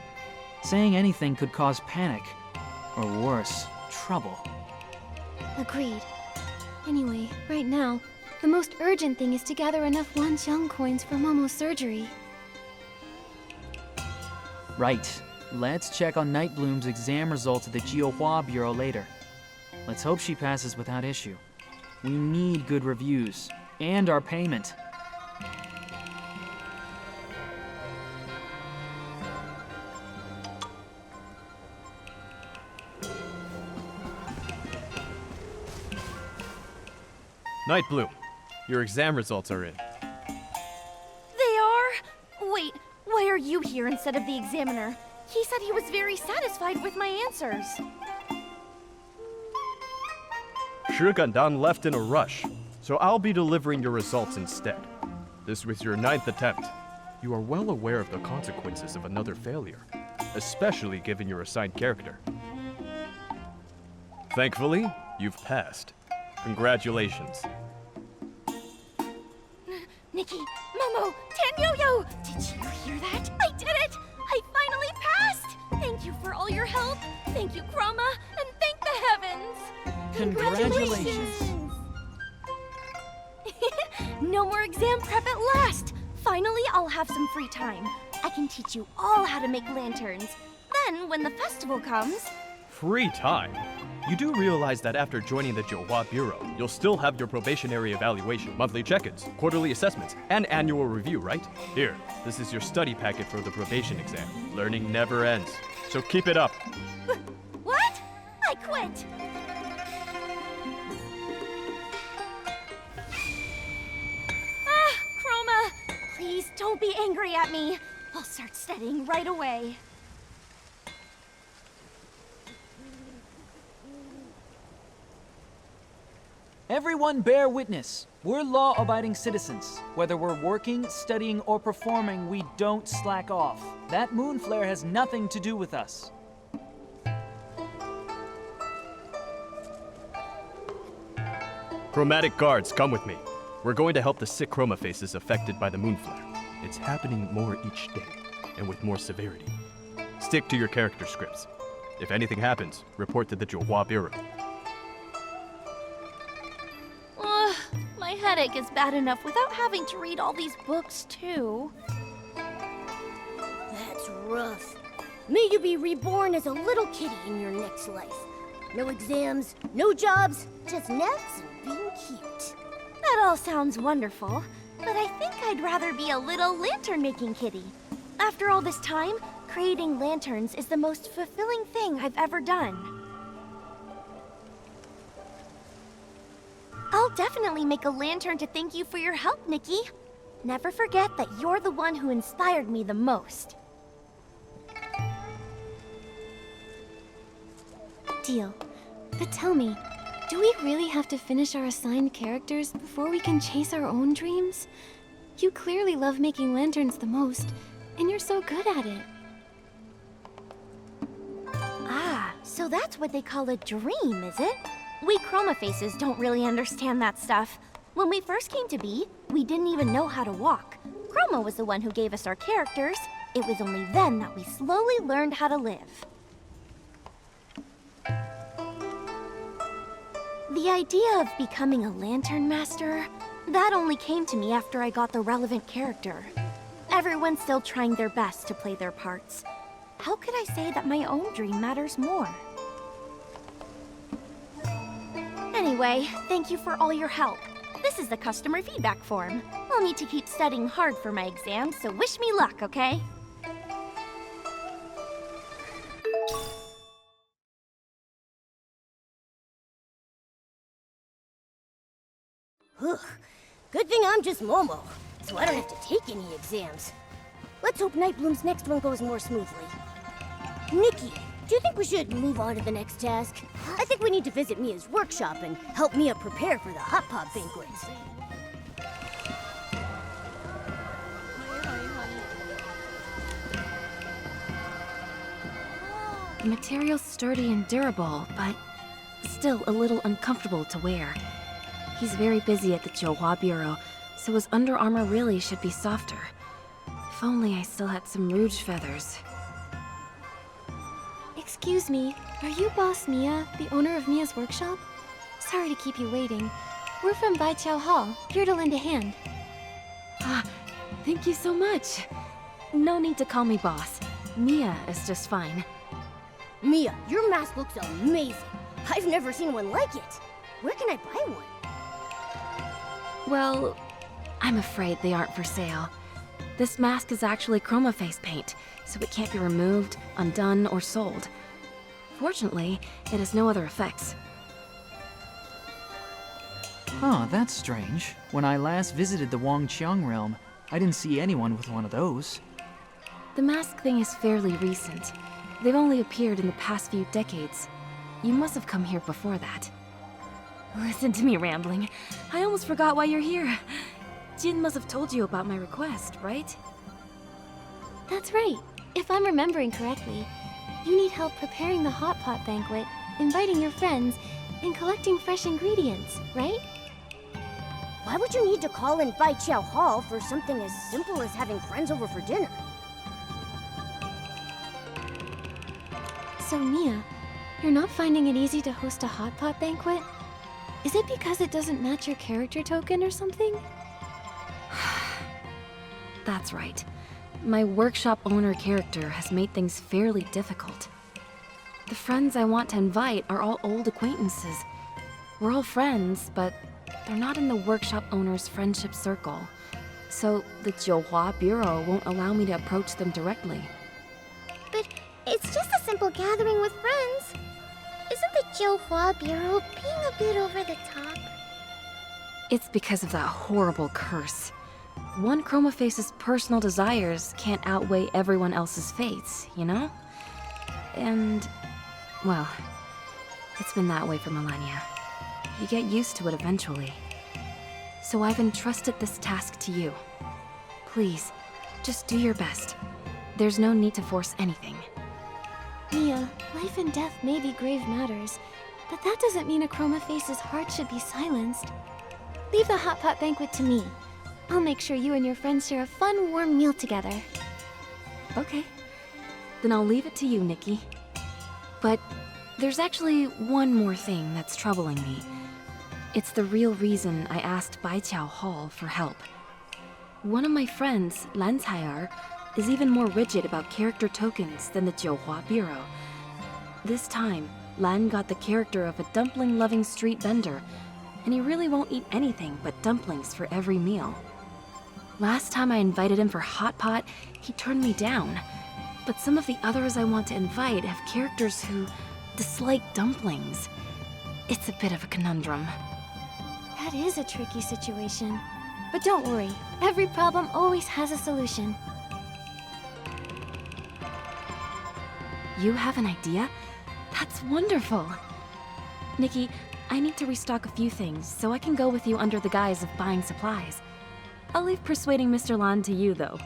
saying anything could cause panic, or worse, trouble. Agreed. Anyway, right now, the most urgent thing is to gather enough Wanxiang coins for Momo's surgery. Right. Let's check on Nightbloom's exam results at the Jiuhua Bureau later. Let's hope she passes without issue. We need good reviews, and our payment. Nightbloom, your exam results are in. They are? Wait, why are you here instead of the examiner? He said he was very satisfied with my answers. Shi Gandan left in a rush, so I'll be delivering your results instead. This was your 9th attempt. You are well aware of the consequences of another failure, especially given your assigned character. Thankfully, you've passed. Congratulations. Nikki, Momo, Tanyo-yo! Did you hear that? I did it! I finally passed! Thank you for all your help. Thank you, Chroma, and thank the heavens. Congratulations. No more exam prep at last. Finally, I'll have some free time. I can teach you all how to make lanterns. Then, when the festival comes... Free time? You do realize that after joining the Jiuhua Bureau, you'll still have your probationary evaluation, monthly check-ins, quarterly assessments, and annual review, right? Here, this is your study packet for the probation exam. Learning never ends, so keep it up. What? I quit. Chroma, please don't be angry at me. I'll start studying right away. Everyone bear witness. We're law-abiding citizens. Whether we're working, studying, or performing, we don't slack off. That moon flare has nothing to do with us. Chromatic guards, come with me. We're going to help the sick chroma faces affected by the moon flare. It's happening more each day, and with more severity. Stick to your character scripts. If anything happens, report to the Jiuhua Bureau. My headache is bad enough without having to read all these books, too. That's rough. May you be reborn as a little kitty in your next life. No exams, no jobs, just naps and being cute. That all sounds wonderful, but I think I'd rather be a little lantern-making kitty. After all this time, creating lanterns is the most fulfilling thing I've ever done. I'll I'll definitely make a lantern to thank you for your help, Nikki. Never forget that you're the one who inspired me the most. Deal. But tell me, do we really have to finish our assigned characters before we can chase our own dreams? You clearly love making lanterns the most, and you're so good at it. Ah, so that's what they call a dream, is it? We Chroma Faces don't really understand that stuff. When we first came to be, we didn't even know how to walk. Chroma was the one who gave us our characters. It was only then that we slowly learned how to live. The idea of becoming a lantern master, that only came to me after I got the relevant character. Everyone's still trying their best to play their parts. How could I say that my own dream matters more? Anyway, thank you for all your help. This is the customer feedback form. I'll need to keep studying hard for my exams, so wish me luck, okay? Ugh. Good thing I'm just Momo, so I don't have to take any exams. Let's hope Nightbloom's next one goes more smoothly. Nikki, do you think we should move on to the next task? I think we need to visit Mia's workshop and help Mia prepare for the Hot Pot banquet. The material's sturdy and durable, but still a little uncomfortable to wear. He's very busy at the Jiuhua Bureau, so his Under Armour really should be softer. If only I still had some rouge feathers. Excuse me, are you Boss Mia, the owner of Mia's workshop? Sorry to keep you waiting. We're from Baiqiao Hall, here to lend a hand. Ah, thank you so much. No need to call me boss. Mia is just fine. Mia, your mask looks amazing. I've never seen one like it. Where can I buy one? Well, I'm afraid they aren't for sale. This mask is actually chroma face paint, so it can't be removed, undone, or sold. Fortunately, it has no other effects. Huh, that's strange. When I last visited the Wanxiang Realm, I didn't see anyone with one of those. The mask thing is fairly recent. They've only appeared in the past few decades. You must have come here before that. Listen to me rambling. I almost forgot why you're here. Jin must have told you about my request, right? That's right. If I'm remembering correctly, you need help preparing the hot pot banquet, inviting your friends, and collecting fresh ingredients, right? Why would you need to call in Baiqiao Hall for something as simple as having friends over for dinner? So, Mia, you're not finding it easy to host a hot pot banquet? Is it because it doesn't match your character token or something? That's right. My workshop owner character has made things fairly difficult. The friends I want to invite are all old acquaintances. We're all friends, but they're not in the workshop owner's friendship circle. So the Jiuhua Bureau won't allow me to approach them directly. But it's just a simple gathering with friends. Isn't the Jiuhua Bureau being a bit over the top? It's because of that horrible curse. One Chroma Face's personal desires can't outweigh everyone else's fates, you know? And, well, it's been that way for millennia. You get used to it eventually. So I've entrusted this task to you. Please, just do your best. There's no need to force anything. Mia, life and death may be grave matters, but that doesn't mean a Chroma Face's heart should be silenced. Leave the hot pot banquet to me. I'll make sure you and your friends share a fun, warm meal together. Okay. Then I'll leave it to you, Nikki. But there's actually one more thing that's troubling me. It's the real reason I asked Baiqiao Hall for help. One of my friends, Lan Cai'er, is even more rigid about character tokens than the Jiuhua Bureau. This time, Lan got the character of a dumpling-loving street vendor, and he really won't eat anything but dumplings for every meal. Last time I invited him for Hot Pot, he turned me down. But some of the others I want to invite have characters who dislike dumplings. It's a bit of a conundrum. That is a tricky situation. But don't worry, every problem always has a solution. You have an idea? That's wonderful. Nikki, I need to restock a few things, so I can go with you under the guise of buying supplies. I'll leave persuading Mr. Lan to you, though.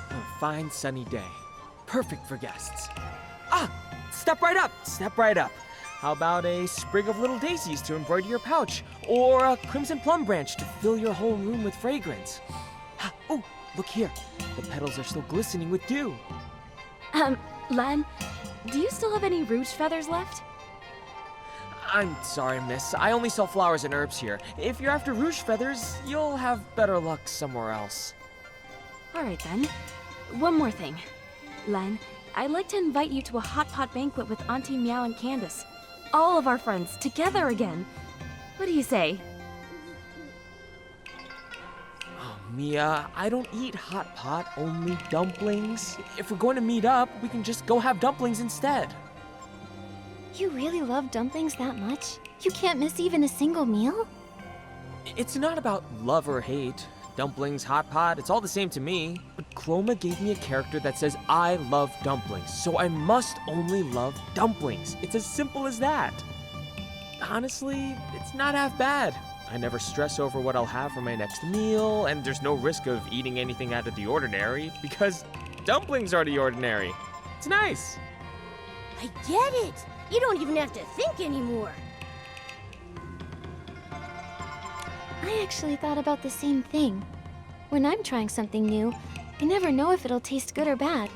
A fine sunny day. Perfect for guests. Ah! Step right up! Step right up. How about a sprig of little daisies to embroider your pouch? Or a crimson plum branch to fill your whole room with fragrance? Ah, oh, look here. The petals are still glistening with dew. Lan, do you still have any rouge feathers left? I'm sorry, miss. I only sell flowers and herbs here. If you're after rouge feathers, you'll have better luck somewhere else. Alright then. One more thing. Lan, I'd like to invite you to a hot pot banquet with Auntie Meow and Candace. All of our friends, together again. What do you say? Oh, Mia, I don't eat hot pot, only dumplings. If we're going to meet up, we can just go have dumplings instead. You really love dumplings that much? You can't miss even a single meal? It's not about love or hate. Dumplings, hot pot, it's all the same to me. But Chroma gave me a character that says I love dumplings, so I must only love dumplings. It's as simple as that. Honestly, it's not half bad. I never stress over what I'll have for my next meal, and there's no risk of eating anything out of the ordinary, because dumplings are the ordinary. It's nice. I get it. You don't even have to think anymore. I actually thought about the same thing. When I'm trying something new, I never know if it'll taste good or bad.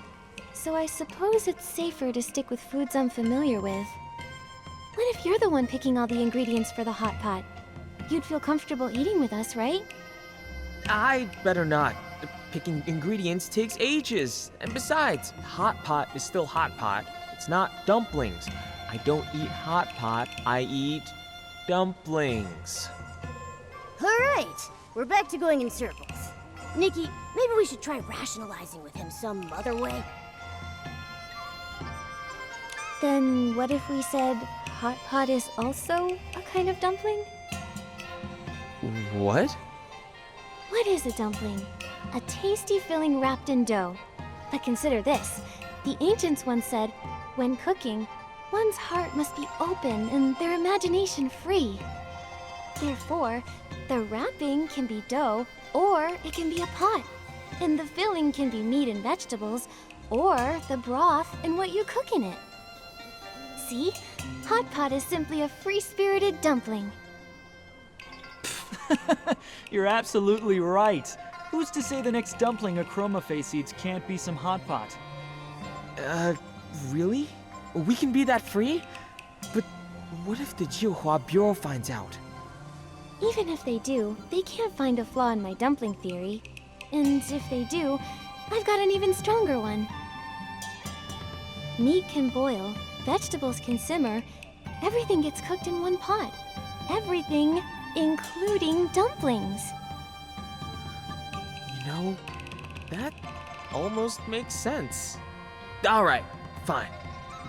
So I suppose it's safer to stick with foods I'm familiar with. What if you're the one picking all the ingredients for the hot pot? You'd feel comfortable eating with us, right? I'd better not. Picking ingredients takes ages. And besides, hot pot is still hot pot. It's not dumplings. I don't eat hot pot, I eat dumplings. All right, we're back to going in circles. Nikki, maybe we should try rationalizing with him some other way. Then what if we said hot pot is also a kind of dumpling? What? What is a dumpling? A tasty filling wrapped in dough. But consider this. The ancients once said, when cooking, one's heart must be open and their imagination free. Therefore, the wrapping can be dough, or it can be a pot. And the filling can be meat and vegetables, or the broth and what you cook in it. See? Hot pot is simply a free-spirited dumpling. You're absolutely right. Who's to say the next dumpling a Chroma Face eats can't be some hot pot? Really? We can be that free? But what if the Jiuhua Bureau finds out? Even if they do, they can't find a flaw in my dumpling theory. And if they do, I've got an even stronger one. Meat can boil, vegetables can simmer, everything gets cooked in one pot. Everything, including dumplings. You know, that almost makes sense. Alright, fine.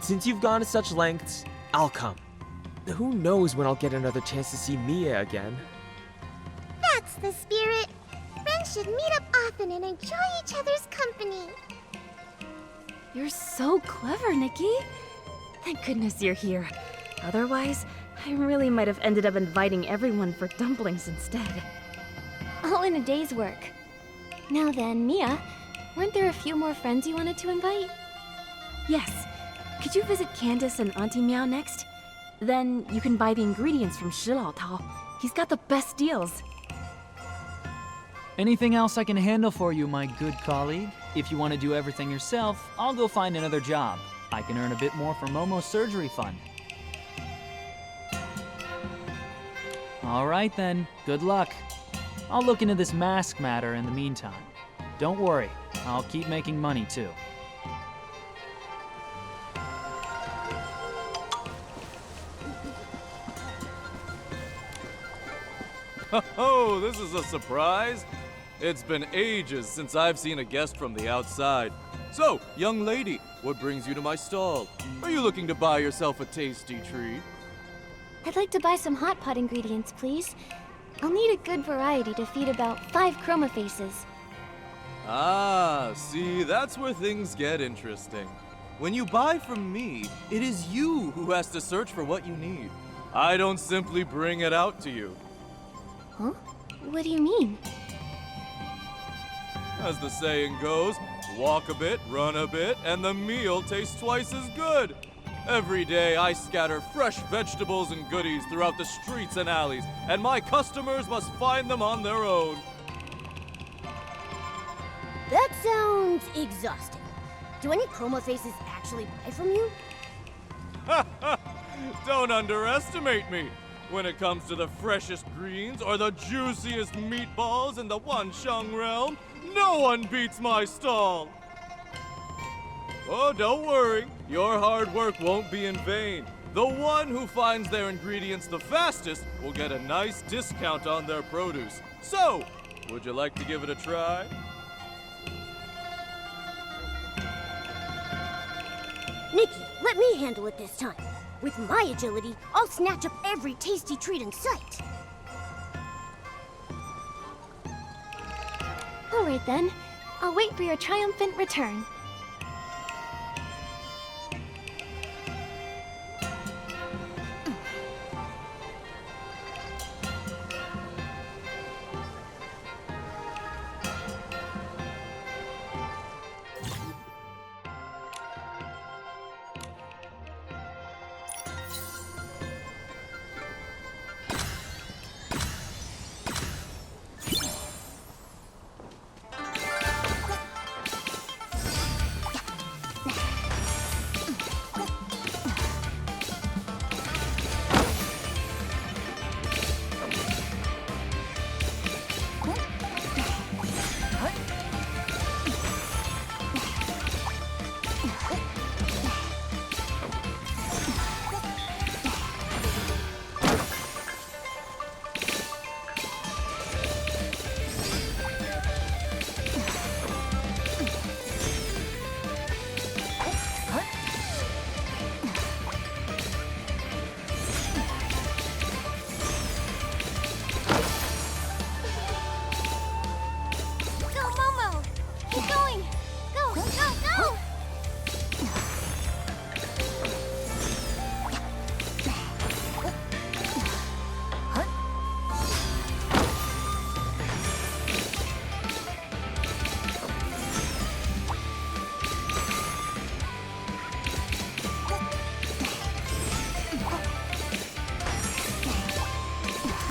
Since you've gone to such lengths, I'll come. Who knows when I'll get another chance to see Mia again? That's the spirit. Friends should meet up often and enjoy each other's company. You're so clever, Nikki. Thank goodness you're here. Otherwise, I really might have ended up inviting everyone for dumplings instead. All in a day's work. Now then, Mia, weren't there a few more friends you wanted to invite? Yes. Could you visit Candace and Auntie Meow next? Then you can buy the ingredients from Shi Lao Tao. He's got the best deals. Anything else I can handle for you, my good colleague? If you want to do everything yourself, I'll go find another job. I can earn a bit more from Momo's surgery fund. All right then, good luck. I'll look into this mask matter in the meantime. Don't worry, I'll keep making money too. Oh, this is a surprise. It's been ages since I've seen a guest from the outside. So, young lady, what brings you to my stall? Are you looking to buy yourself a tasty treat? I'd like to buy some hot pot ingredients, please. I'll need a good variety to feed about 5 chroma faces. Ah, see, that's where things get interesting. When you buy from me, it is you who has to search for what you need. I don't simply bring it out to you. Huh? What do you mean? As the saying goes, walk a bit, run a bit, and the meal tastes twice as good. Every day I scatter fresh vegetables and goodies throughout the streets and alleys, and my customers must find them on their own. That sounds exhausting. Do any chroma faces actually buy from you? Don't underestimate me. When it comes to the freshest greens or the juiciest meatballs in the Wanxiang Realm, no one beats my stall. Oh, don't worry. Your hard work won't be in vain. The one who finds their ingredients the fastest will get a nice discount on their produce. So, would you like to give it a try? Nikki, let me handle it this time. With my agility, I'll snatch up every tasty treat in sight. All right then. I'll wait for your triumphant return.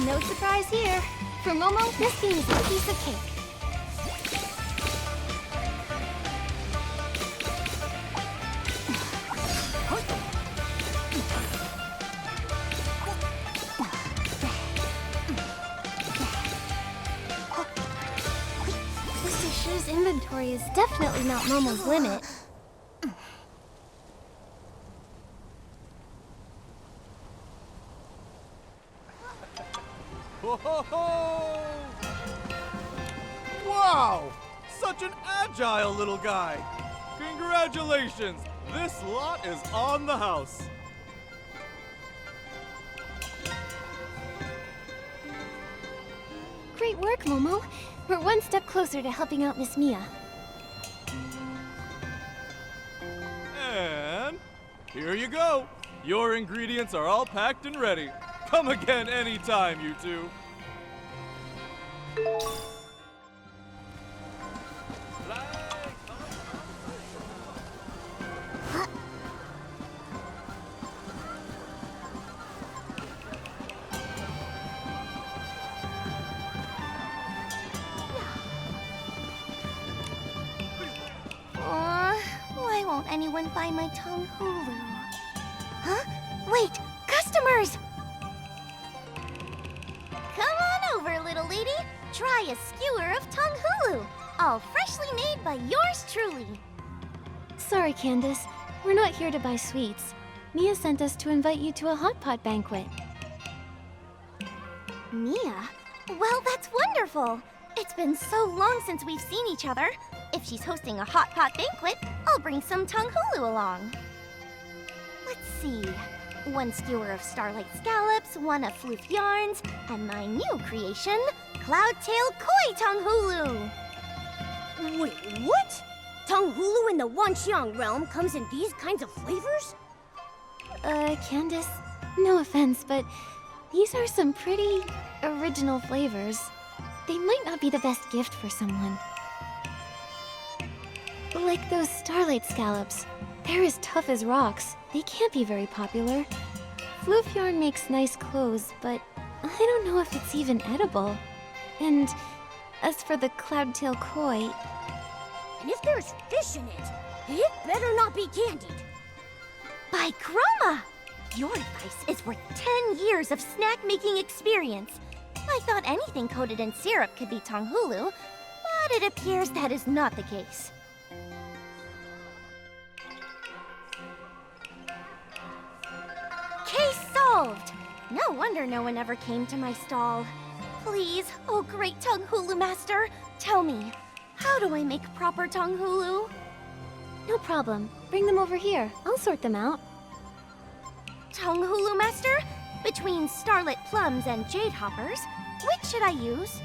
No surprise here. For Momo, this game is a piece of cake. Mr. Shu's inventory is definitely not Momo's limit. Ho-ho-ho! Wow! Such an agile little guy! Congratulations! This lot is on the house! Great work, Momo. We're one step closer to helping out Miss Mia. And here you go! Your ingredients are all packed and ready. Come again anytime, you two. Why won't anyone buy my Tong Hulu? Huh? Wait, customers! Come on over, little lady. try a skewer of Tonghulu, all freshly made by yours truly. Sorry, Candace. We're not here to buy sweets. Mia sent us to invite you to a hot pot banquet. Mia? Well, that's wonderful. It's been so long since we've seen each other. If she's hosting a hot pot banquet, I'll bring some Tonghulu along. Let's see. 1 skewer of starlight scallops, 1 of floof yarns, and my new creation, cloudtail koi Tonghulu. Wait, what? Tonghulu in the Wanxiang Realm comes in these kinds of flavors? Candace, no offense, but these are some pretty original flavors. They might not be the best gift for someone. Like those starlight scallops. They're as tough as rocks. They can't be very popular. Floof yarn makes nice clothes, but I don't know if it's even edible. And as for the cloudtail koi, And if there's fish in it, it better not be candied. By Chroma! Your advice is worth 10 years of snack-making experience. I thought anything coated in syrup could be Tonghulu, but it appears that is not the case. Case solved! No wonder no one ever came to my stall. Please, oh great Tonghulu master, tell me, how do I make proper Tonghulu? no problem. Bring them over here. I'll sort them out. Tonghulu master? Between starlit plums and jade hoppers, which should I use?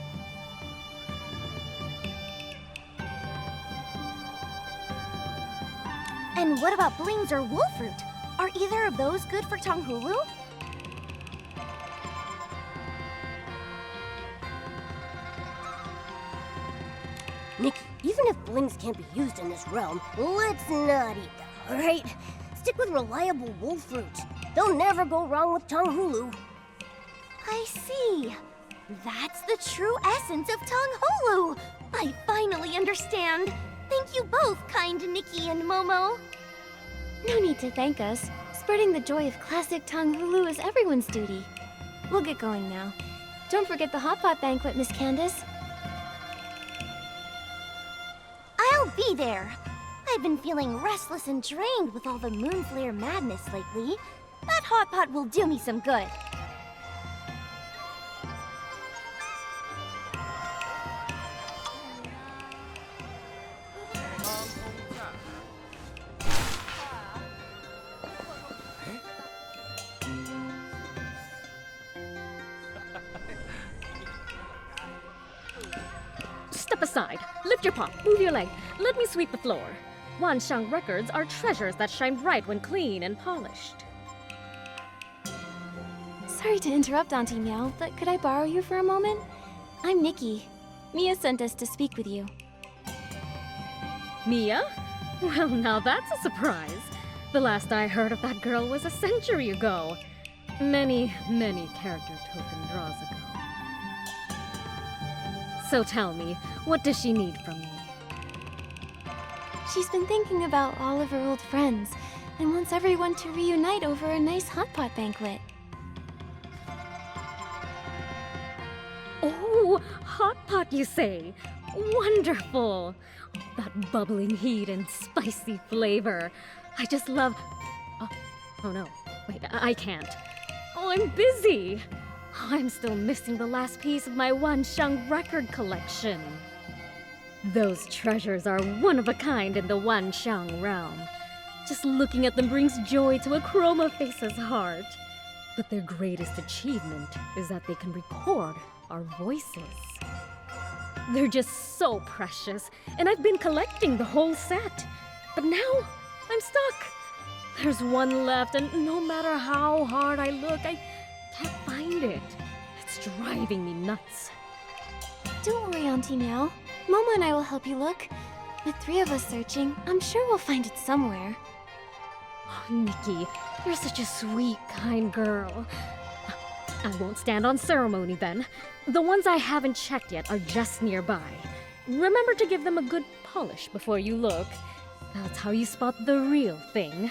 And what about blings or wolfroot? Are either of those good for Tonghulu? Nikki, even if blings can't be used in this realm, let's not eat them, alright? Stick with reliable wolfroot. They'll never go wrong with Tonghulu. I see. That's the true essence of Tonghulu. I finally understand. Thank you both, kind Nikki and Momo. No need to thank us. Spreading the joy of classic Tonghulu is everyone's duty. We'll get going now. Don't forget the hot pot banquet, Miss Candace. I'll be there. I've been feeling restless and drained with all the moonflare madness lately. That hot pot will do me some good. Step aside. Lift your paw. Move your leg. Let me sweep the floor. Wanxiang records are treasures that shine bright when clean and polished. Sorry to interrupt, Auntie Meow, but could I borrow you for a moment? I'm Nikki. Mia sent us to speak with you. Mia? Well, now that's a surprise. The last I heard of that girl was a century ago. Many, many character token draws ago. So tell me, what does she need from me? She's been thinking about all of her old friends and wants everyone to reunite over a nice hot pot banquet. Oh, hot pot, you say? Wonderful! That bubbling heat and spicy flavor. I just love... Oh no, wait, I can't. Oh, I'm busy. I'm still missing the last piece of my Wanxiang record collection. Those treasures are one of a kind in the Wanxiang Realm. Just looking at them brings joy to a Chroma Face's heart. But their greatest achievement is that they can record our voices. They're just so precious, and I've been collecting the whole set. But now, I'm stuck. There's one left, and no matter how hard I look, I can't find it. It's driving me nuts. Don't worry, Auntie Meow. Momo and I will help you look. With 3 of us searching, I'm sure we'll find it somewhere. Oh, Nikki, you're such a sweet, kind girl. I won't stand on ceremony then. The ones I haven't checked yet are just nearby. Remember to give them a good polish before you look. That's how you spot the real thing.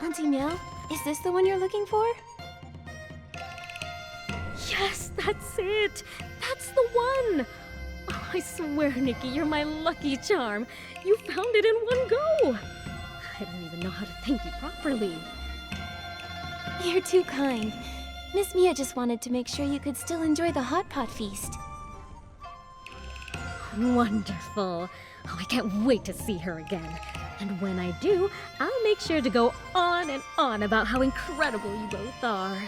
Auntie Meow, is this the one you're looking for? Yes, that's it! That's the one! Oh, I swear, Nikki, you're my lucky charm. You found it in one go! I don't even know how to thank you properly. You're too kind. Miss Mia just wanted to make sure you could still enjoy the hot pot feast. Wonderful. Oh, I can't wait to see her again. And when I do, I'll make sure to go on and on about how incredible you both are.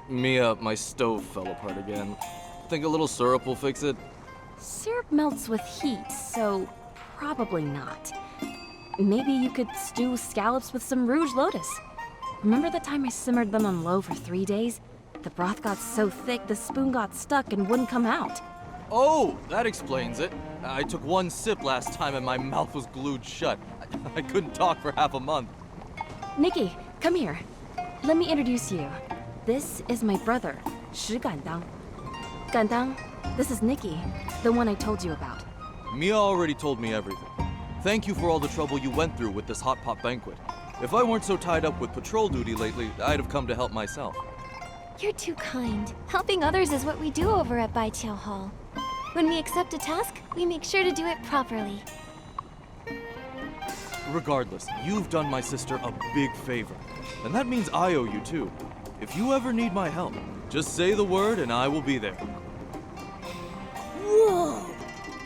Mia, my stove fell apart again. Think a little syrup will fix it? Syrup melts with heat, so probably not. Maybe you could stew scallops with some rouge lotus. Remember the time I simmered them on low for 3 days? The broth got so thick the spoon got stuck and wouldn't come out. Oh, that explains it. I took one sip last time and my mouth was glued shut. I couldn't talk for half a month. Nikki, come here. Let me introduce you. This is my brother, Shi Gandang. Gandang, this is Nikki, the one I told you about. Mia already told me everything. Thank you for all the trouble you went through with this hot pot banquet. If I weren't so tied up with patrol duty lately, I'd have come to help myself. You're too kind. Helping others is what we do over at Bai Qiao Hall. When we accept a task, we make sure to do it properly. Regardless, you've done my sister a big favor. And that means I owe you too. If you ever need my help, just say the word and I will be there. Whoa!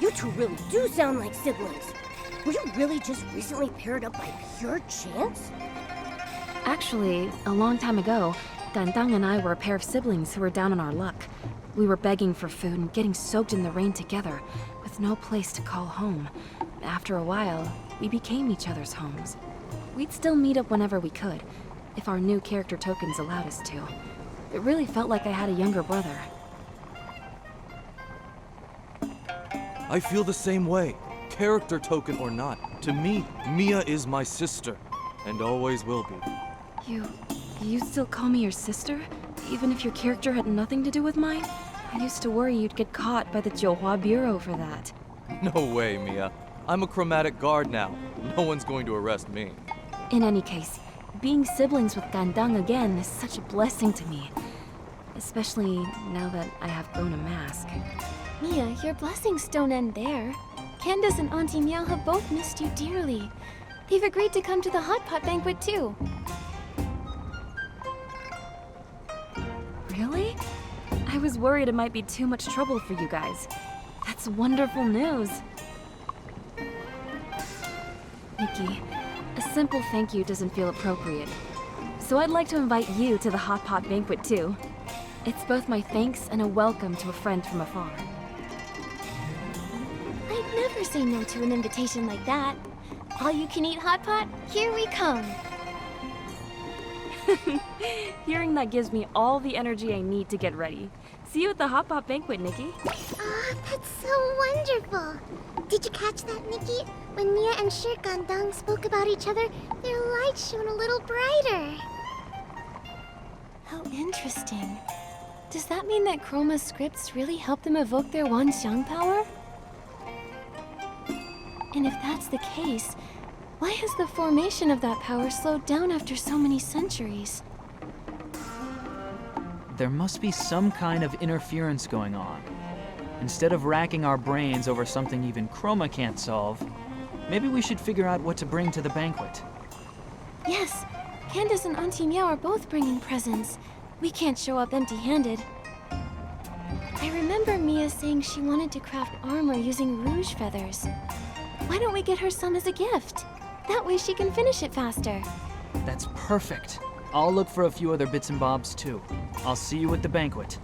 You two really do sound like siblings. Were you really just recently paired up by pure chance? Actually, a long time ago, Gandang and I were a pair of siblings who were down on our luck. We were begging for food and getting soaked in the rain together, with no place to call home. After a while, we became each other's homes. We'd still meet up whenever we could, if our new character tokens allowed us to. It really felt like I had a younger brother. I feel the same way. Character token or not, to me, Mia is my sister, and always will be. You still call me your sister? Even if your character had nothing to do with mine? I used to worry you'd get caught by the Jiuhua Bureau for that. No way, Mia. I'm a chromatic guard now. No one's going to arrest me. In any case, being siblings with Gandang again is such a blessing to me. Especially now that I have grown a mask. Mia, your blessings don't end there. Candace and Auntie Meow have both missed you dearly. They've agreed to come to the hot pot banquet too. Really? I was worried it might be too much trouble for you guys. That's wonderful news. Nikki, a simple thank you doesn't feel appropriate. So I'd like to invite you to the hot pot banquet too. It's both my thanks and a welcome to a friend from afar. I'd never say no to an invitation like that. All you can eat hot pot, here we come. Hearing that gives me all the energy I need to get ready. See you at the hot pot banquet, Nikki. Ah, that's so wonderful. Did you catch that, Nikki? When Mia and Shi Gandang spoke about each other, their light shone a little brighter. How interesting. Does that mean that Chroma's scripts really help them evoke their Wanxiang power? And if that's the case, Why has the formation of that power slowed down after so many centuries? There must be some kind of interference going on. Instead of racking our brains over something even Chroma can't solve, maybe we should figure out what to bring to the banquet. Yes, Candace and Auntie Meow are both bringing presents. We can't show up empty-handed. I remember Mia saying she wanted to craft armor using rouge feathers. Why don't we get her some as a gift? That way she can finish it faster. That's perfect. I'll look for a few other bits and bobs too. I'll see you at the banquet.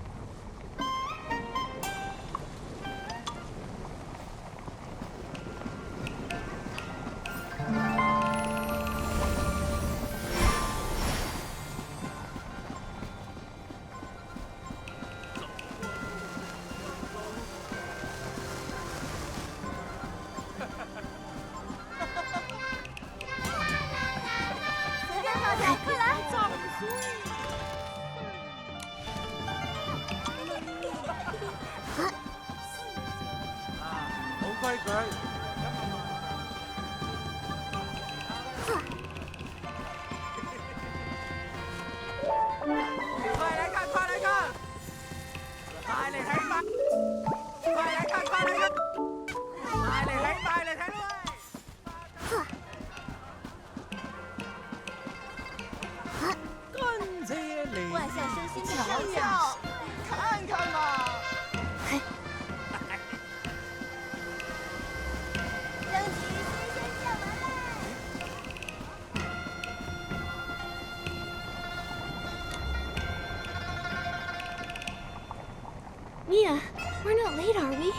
Mia, we're not late, are we?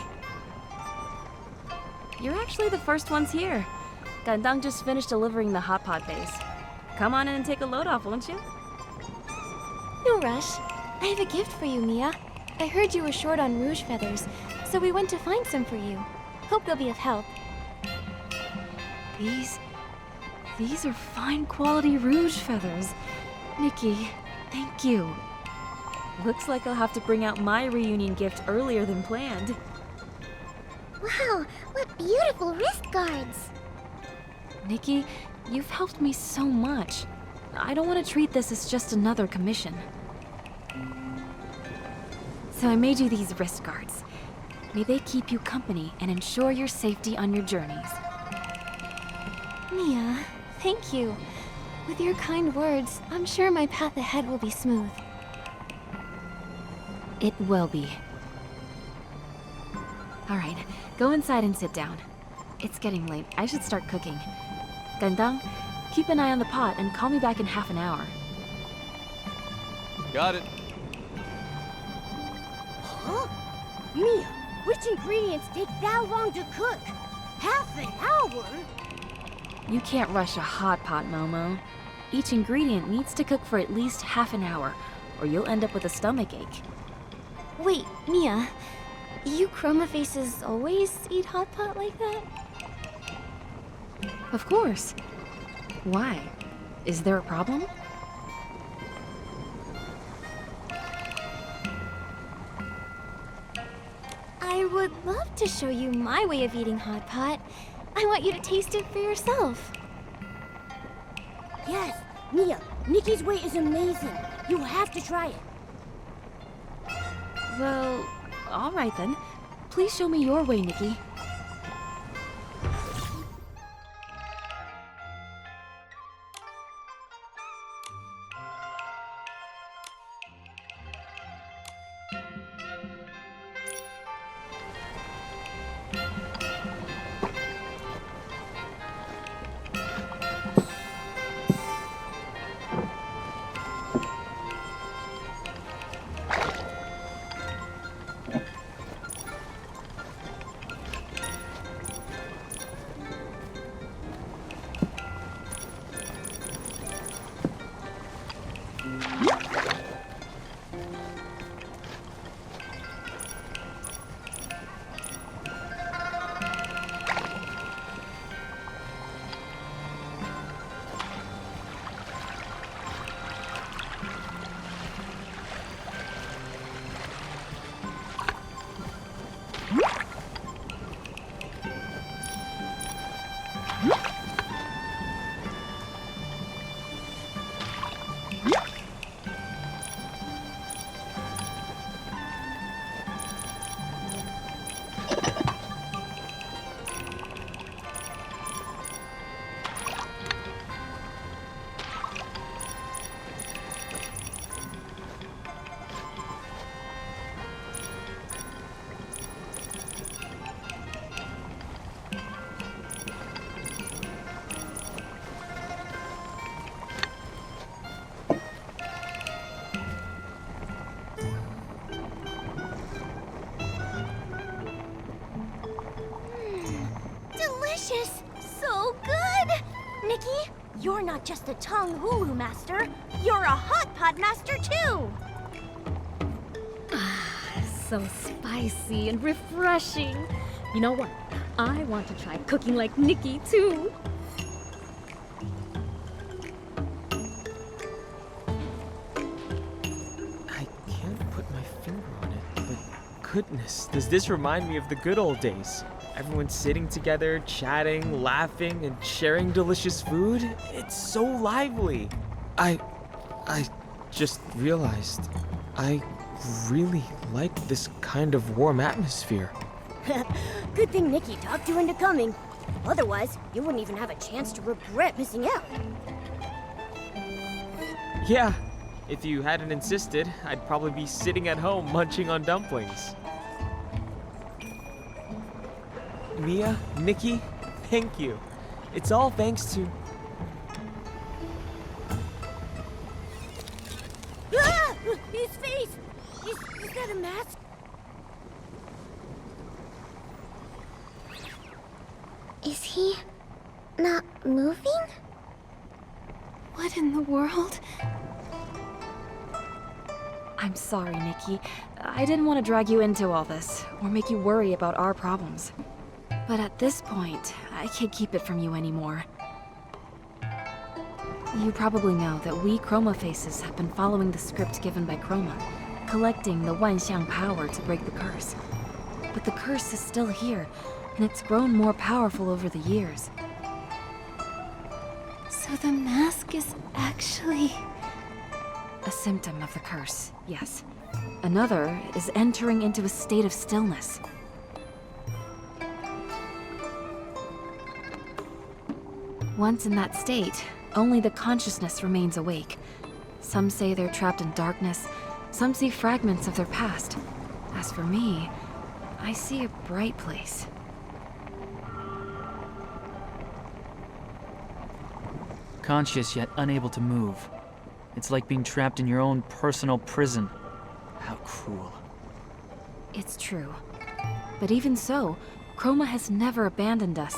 You're actually the first ones here. Gandang just finished delivering the hot pot base. Come on in and take a load off, won't you? No rush. I have a gift for you, Mia. I heard you were short on rouge feathers, so we went to find some for you. Hope they'll be of help. These are fine quality rouge feathers. Nikki, thank you. Looks like I'll have to bring out my reunion gift earlier than planned. Wow, what beautiful wrist guards! Nikki, you've helped me so much. I don't want to treat this as just another commission. So I made you these wrist guards. May they keep you company and ensure your safety on your journeys. Mia, thank you. With your kind words, I'm sure my path ahead will be smooth. It will be. All right, go inside and sit down. It's getting late. I should start cooking. Gandang, keep an eye on the pot and call me back in half an hour. Got it. Huh? Mia, which ingredients take that long to cook? Half an hour? You can't rush a hot pot, Momo. Each ingredient needs to cook for at least half an hour, or you'll end up with a stomachache. Wait, Mia, you Chroma faces always eat hot pot like that? Of course. Why? Is there a problem? I would love to show you my way of eating hot pot. I want you to taste it for yourself. Yes, Mia, Nikki's way is amazing. You have to try it. Well, all right then. Please show me your way, Nikki. You're not just a tongue hulu master, you're a hot pot master too! So spicy and refreshing. You know what? I want to try cooking like Nikki too. I can't put my finger on it, but goodness, does this remind me of the good old days? Everyone sitting together, chatting, laughing, and sharing delicious food? It's so lively. I just realized I really like this kind of warm atmosphere. Good thing Nikki talked you into coming. Otherwise, you wouldn't even have a chance to regret missing out. Yeah, if you hadn't insisted, I'd probably be sitting at home munching on dumplings. Mia, Nikki, thank you. It's all thanks to... Ah! His face! Is that a mask? Is he not moving? What in the world? I'm sorry, Nikki. I didn't want to drag you into all this, or make you worry about our problems. But at this point, I can't keep it from you anymore. You probably know that we Chroma Faces have been following the script given by Chroma, collecting the Wanxiang power to break the curse. But the curse is still here, and it's grown more powerful over the years. So the mask is actually... A symptom of the curse, yes. Another is entering into a state of stillness. Once in that state, only the consciousness remains awake. Some say they're trapped in darkness, some see fragments of their past. As for me, I see a bright place. Conscious yet unable to move. It's like being trapped in your own personal prison. How cruel. It's true. But even so, Chroma has never abandoned us.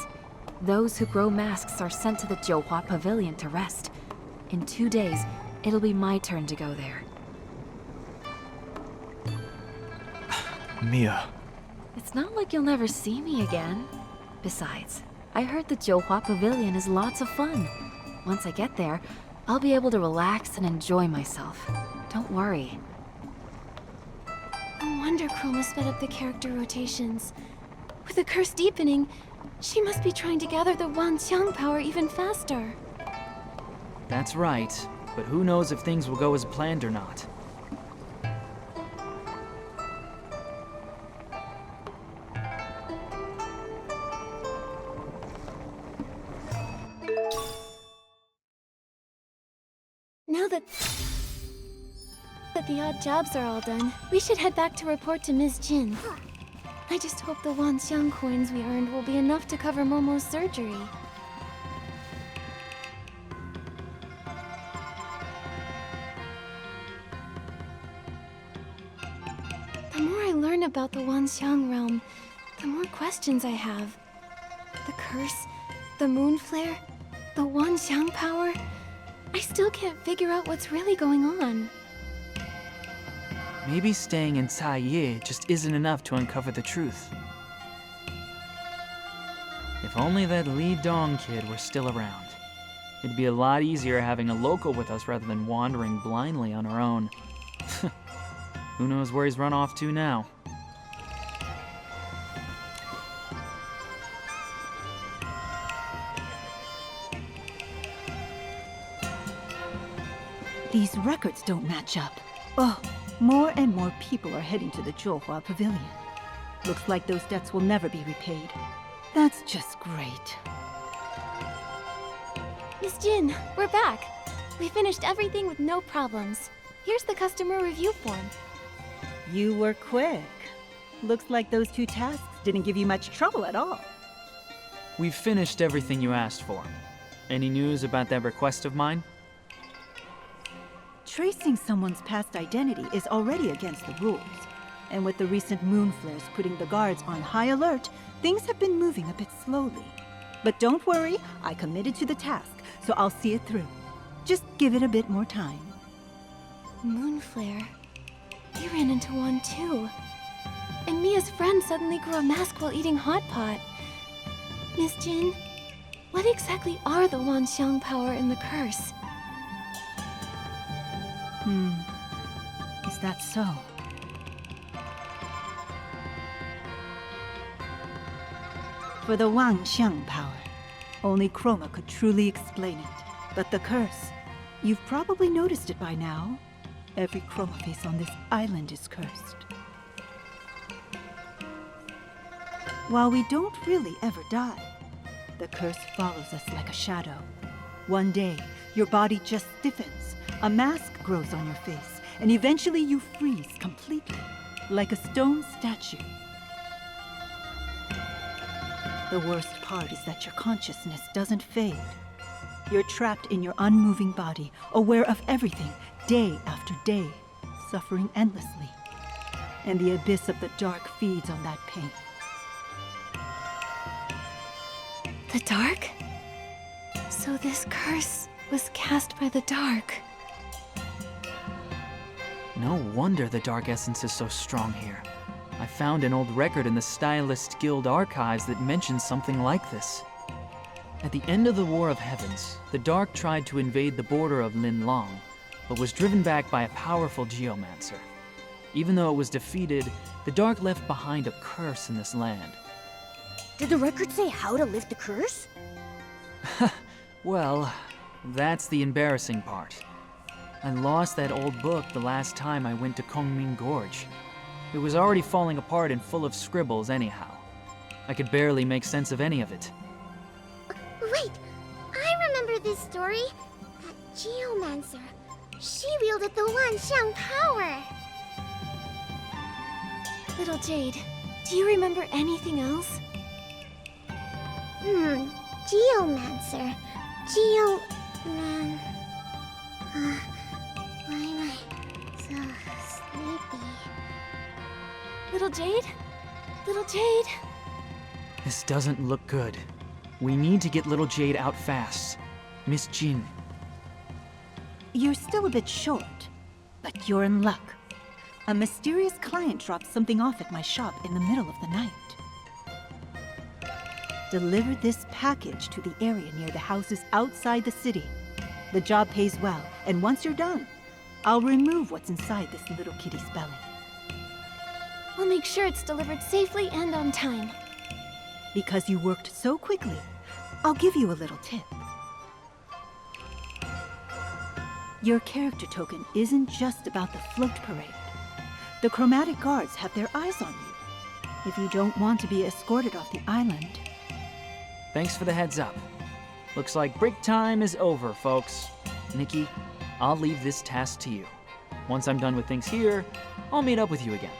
Those who grow masks are sent to the Jiuhua Pavilion to rest. In 2 days, it'll be my turn to go there. Mia. It's not like you'll never see me again. Besides, I heard the Jiuhua Pavilion is lots of fun. Once I get there, I'll be able to relax and enjoy myself. Don't worry. No wonder Chroma sped up the character rotations. With the curse deepening, she must be trying to gather the Wanxiang power even faster. That's right, but who knows if things will go as planned or not. Now that the odd jobs are all done, we should head back to report to Ms. Jin. I just hope the Wanxiang coins we earned will be enough to cover Momo's surgery. The more I learn about the Wanxiang Realm, the more questions I have. The curse, the moon flare, the Wanxiang power... I still can't figure out what's really going on. Maybe staying in Caiye just isn't enough to uncover the truth. If only that Li Dong kid were still around. It'd be a lot easier having a local with us rather than wandering blindly on our own. Who knows where he's run off to now? These records don't match up. Oh, more and more people are heading to the Jiuhua Pavilion. Looks like those debts will never be repaid. That's just great. Miss Jin, we're back. We finished everything with no problems. Here's the customer review form. You were quick. Looks like those 2 tasks didn't give you much trouble at all. We've finished everything you asked for. Any news about that request of mine? Tracing someone's past identity is already against the rules. And with the recent moon flares putting the guards on high alert, things have been moving a bit slowly. But don't worry, I committed to the task, so I'll see it through. Just give it a bit more time. Moonflare. You ran into one too. And Mia's friend suddenly grew a mask while eating hot pot. Miss Jin, what exactly are the Wanxiang power and the curse? Is that so? For the Wanxiang power, only Chroma could truly explain it. But the curse, you've probably noticed it by now. Every Chroma face on this island is cursed. While we don't really ever die, the curse follows us like a shadow. One day, your body just stiffens, a mask grows on your face, and eventually you freeze completely, like a stone statue. The worst part is that your consciousness doesn't fade. You're trapped in your unmoving body, aware of everything, day after day, suffering endlessly. And the abyss of the dark feeds on that pain. The dark? So this curse was cast by the dark. No wonder the dark essence is so strong here. I found an old record in the Stylist Guild archives that mentions something like this. At the end of the War of Heavens, the Dark tried to invade the border of Linlong, but was driven back by a powerful geomancer. Even though it was defeated, the Dark left behind a curse in this land. Did the record say how to lift the curse? Well, that's the embarrassing part. I lost that old book the last time I went to Kongming Gorge. It was already falling apart and full of scribbles anyhow. I could barely make sense of any of it. Wait, I remember this story. That geomancer. She wielded the Wanxiang power. Little Jade, do you remember anything else? Geomancer. Geoman. Why am I so sleepy? Little Jade? Little Jade? This doesn't look good. We need to get little Jade out fast. Miss Jin. You're still a bit short, but you're in luck. A mysterious client dropped something off at my shop in the middle of the night. Deliver this package to the area near the houses outside the city. The job pays well, and once you're done, I'll remove what's inside this little kitty's belly. We'll make sure it's delivered safely and on time. Because you worked so quickly, I'll give you a little tip. Your character token isn't just about the float parade. The chromatic guards have their eyes on you. If you don't want to be escorted off the island... Thanks for the heads up. Looks like break time is over, folks. Nikki, I'll leave this task to you. Once I'm done with things here, I'll meet up with you again.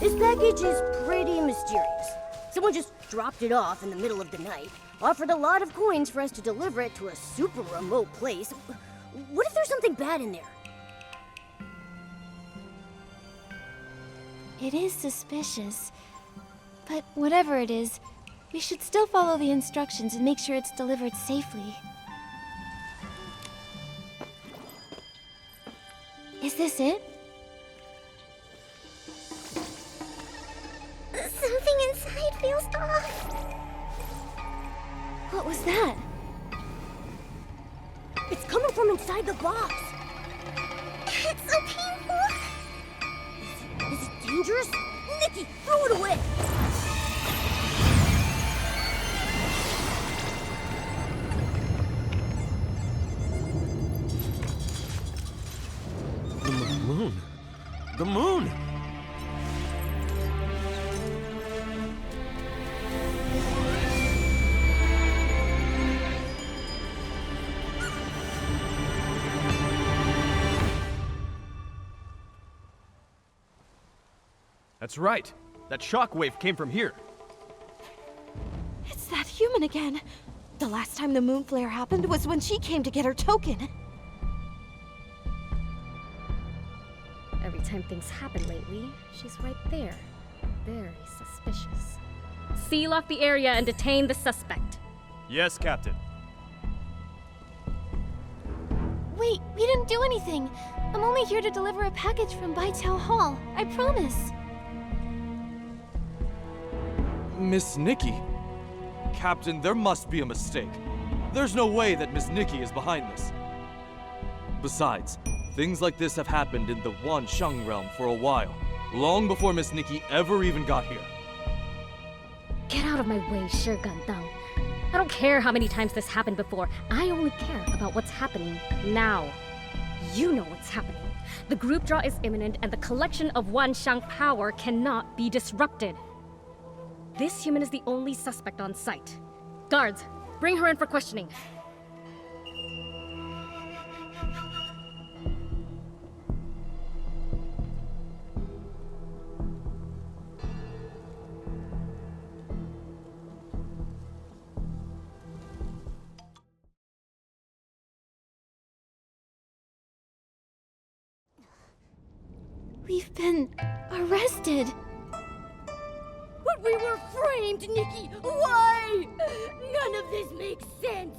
This package is pretty mysterious. Someone just dropped it off in the middle of the night, offered a lot of coins for us to deliver it to a super remote place. What if there's something bad in there? It is suspicious. But whatever it is, we should still follow the instructions and make sure it's delivered safely. Is this it? Something inside feels off. What was that? It's coming from inside the box. It's so painful. Is it dangerous? Nikki, throw it away! The moon. The moon! That's right. That shockwave came from here. It's that human again. The last time the moon flare happened was when she came to get her token. Every time things happen lately, she's right there. Very suspicious. Seal off the area and detain the suspect. Yes, Captain. Wait, we didn't do anything. I'm only here to deliver a package from Baitao Hall. I promise. Miss Nikki? Captain, there must be a mistake. There's no way that Miss Nikki is behind this. Besides, things like this have happened in the Wanxiang Realm for a while, long before Miss Nikki ever even got here. Get out of my way, Shi Gandang. I don't care how many times this happened before. I only care about what's happening now. You know what's happening. The group draw is imminent and the collection of Wanxiang power cannot be disrupted. This human is the only suspect on site. Guards, bring her in for questioning. We've been arrested. But we were framed, Nikki! Why? None of this makes sense!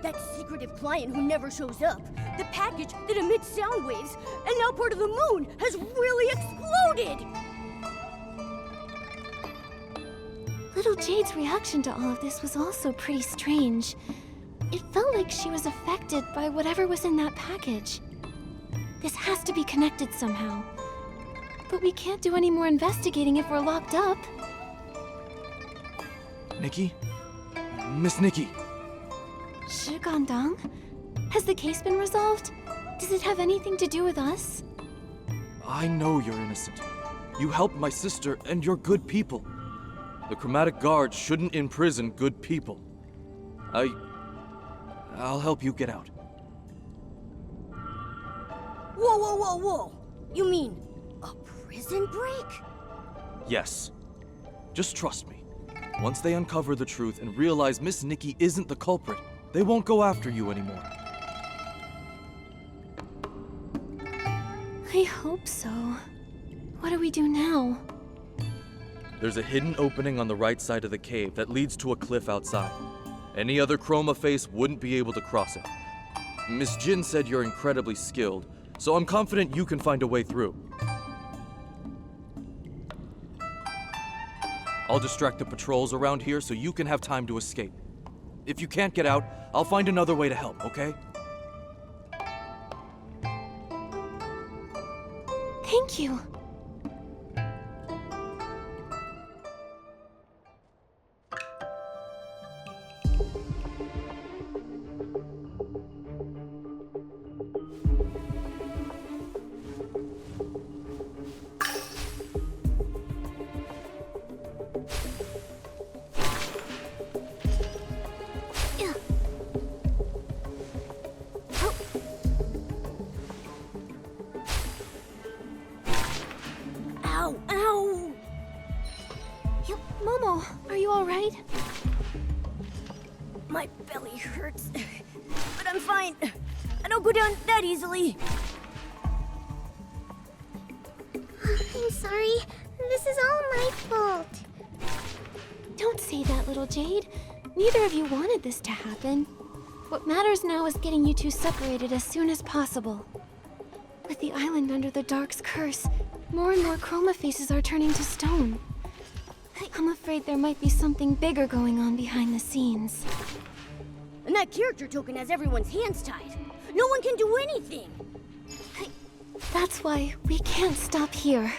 That secretive client who never shows up, the package that emits sound waves, and now part of the moon has really exploded! Little Jade's reaction to all of this was also pretty strange. It felt like she was affected by whatever was in that package. This has to be connected somehow. But we can't do any more investigating if we're locked up. Nikki? Miss Nikki? Shi Gandang? Has the case been resolved? Does it have anything to do with us? I know you're innocent. You helped my sister, and you're good people. The Chromatic Guard shouldn't imprison good people. I'll help you get out. Whoa, whoa, whoa, whoa! You mean a prison break? Yes. Just trust me. Once they uncover the truth and realize Miss Nikki isn't the culprit, they won't go after you anymore. I hope so. What do we do now? There's a hidden opening on the right side of the cave that leads to a cliff outside. Any other Chroma face wouldn't be able to cross it. Miss Jin said you're incredibly skilled, so I'm confident you can find a way through. I'll distract the patrols around here so you can have time to escape. If you can't get out, I'll find another way to help, okay? Thank you. Ow, ow! Momo, are you alright? My belly hurts, but I'm fine. I don't go down that easily. I'm sorry. This is all my fault. Don't say that, little Jade. Neither of you wanted this to happen. What matters now is getting you two separated as soon as possible. With the island under the Dark's curse, more and more Chroma faces are turning to stone. I'm afraid there might be something bigger going on behind the scenes. And that character token has everyone's hands tied. No one can do anything. That's why we can't stop here.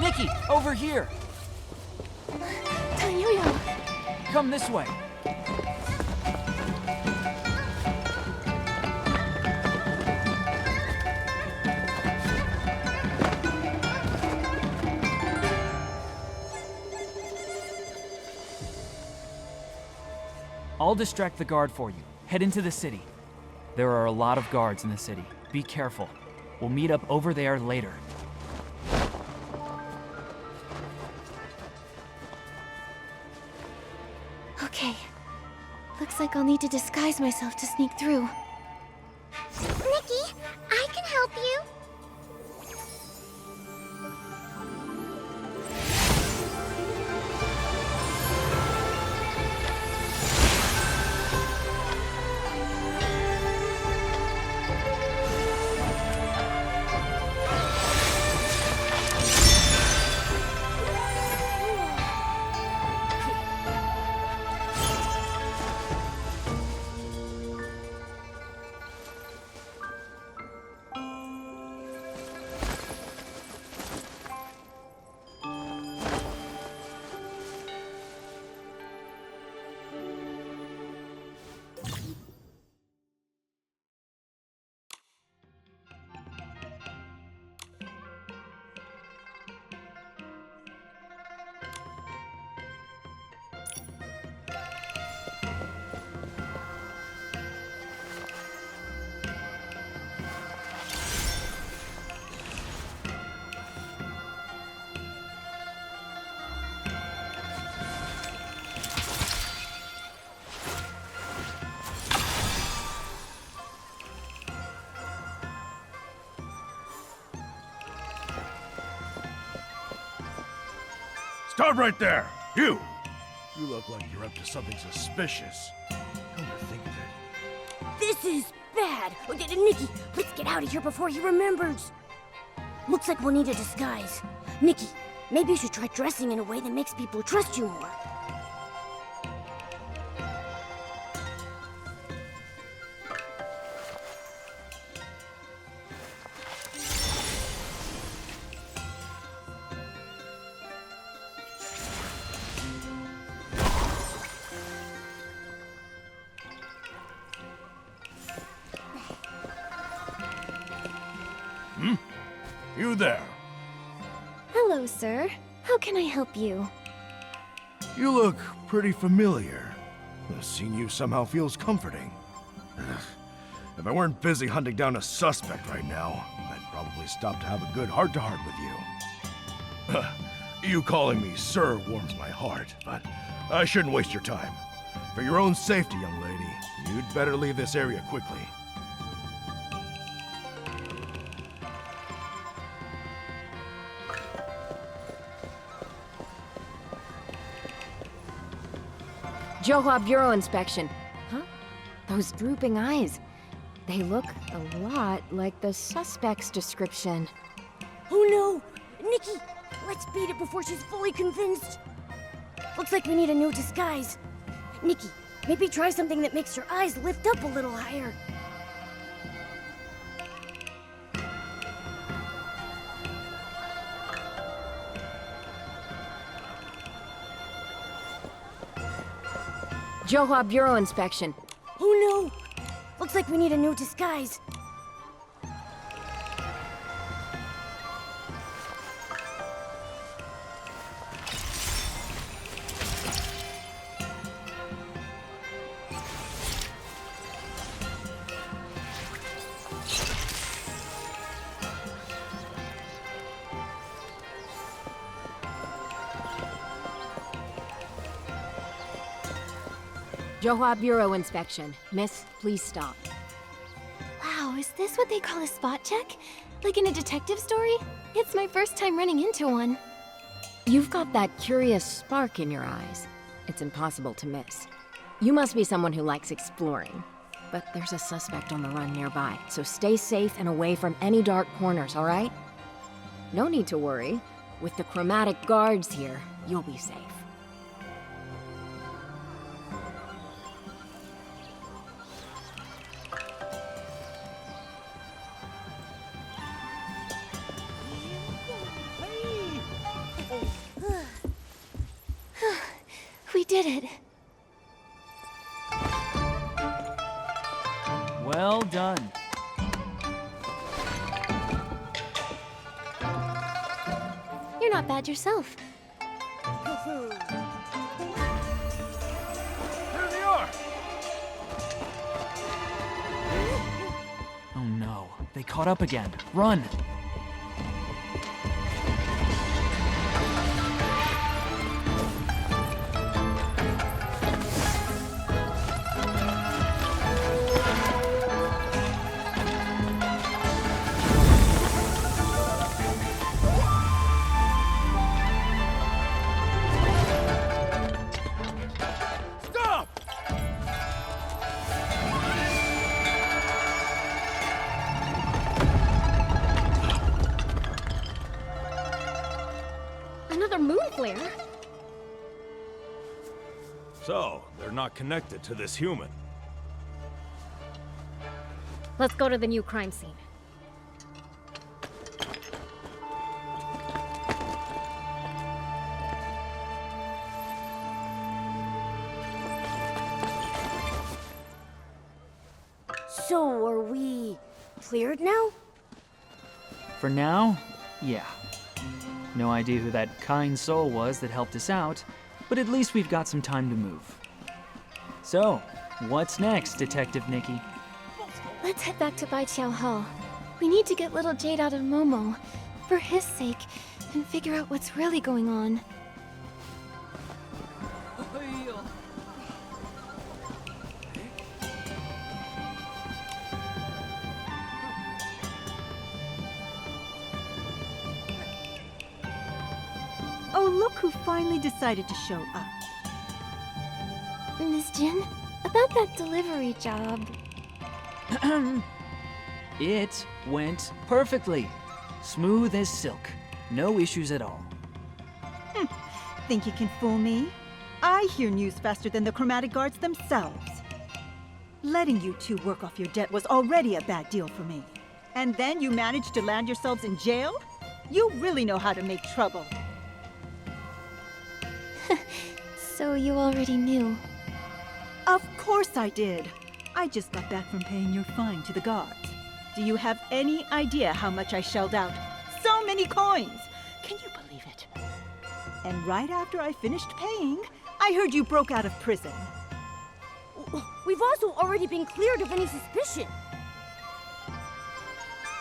Nikki, over here! Taiyuyo! Come this way. I'll distract the guard for you. Head into the city. There are a lot of guards in the city. Be careful. We'll meet up over there later. Okay. Looks like I'll need to disguise myself to sneak through. Nikki, I can help you. Stop right there! You! You look like you're up to something suspicious. Come to think of it. This is bad. Nikki, let's get out of here before he remembers. Looks like we'll need a disguise. Nikki, maybe you should try dressing in a way that makes people trust you more. You there. Hello, sir. How can I help you? You look pretty familiar. Seeing you somehow feels comforting. If I weren't busy hunting down a suspect right now, I'd probably stop to have a good heart-to-heart with you. You calling me sir warms my heart, but I shouldn't waste your time. For your own safety, young lady, you'd better leave this area quickly. Johua Bureau inspection. Huh? Those drooping eyes. They look a lot like the suspect's description. Oh no! Nikki, let's beat it before she's fully convinced. Looks like we need a new disguise. Nikki, maybe try something that makes your eyes lift up a little higher. Johua Bureau inspection. Oh no! Looks like we need a new disguise. Johua Bureau inspection. Miss, please stop. Wow, is this what they call a spot check? Like in a detective story? It's my first time running into one. You've got that curious spark in your eyes. It's impossible to miss. You must be someone who likes exploring. But there's a suspect on the run nearby, so stay safe and away from any dark corners, all right? No need to worry. With the chromatic guards here, you'll be safe. We did it. Well done. You're not bad yourself. There they are! Oh no, they caught up again. Run! Stop! Another moon flare? So, they're not connected to this human. Let's go to the new crime scene. So, are we cleared now? For now, yeah. No idea who that kind soul was that helped us out, but at least we've got some time to move. So, what's next, Detective Nikki? Let's head back to Baiqiao Hall. We need to get little Jade out of Momo, for his sake, and figure out what's really going on. Oh, look who finally decided to show up. Miss Jin, about that delivery job. It went perfectly. Smooth as silk. No issues at all. Think you can fool me? I hear news faster than the chromatic guards themselves. Letting you two work off your debt was already a bad deal for me. And then you managed to land yourselves in jail? You really know how to make trouble. So you already knew. Of course I did. I just got back from paying your fine to the guards. Do you have any idea how much I shelled out? So many coins! Can you believe it? And right after I finished paying, I heard you broke out of prison. We've also already been cleared of any suspicion.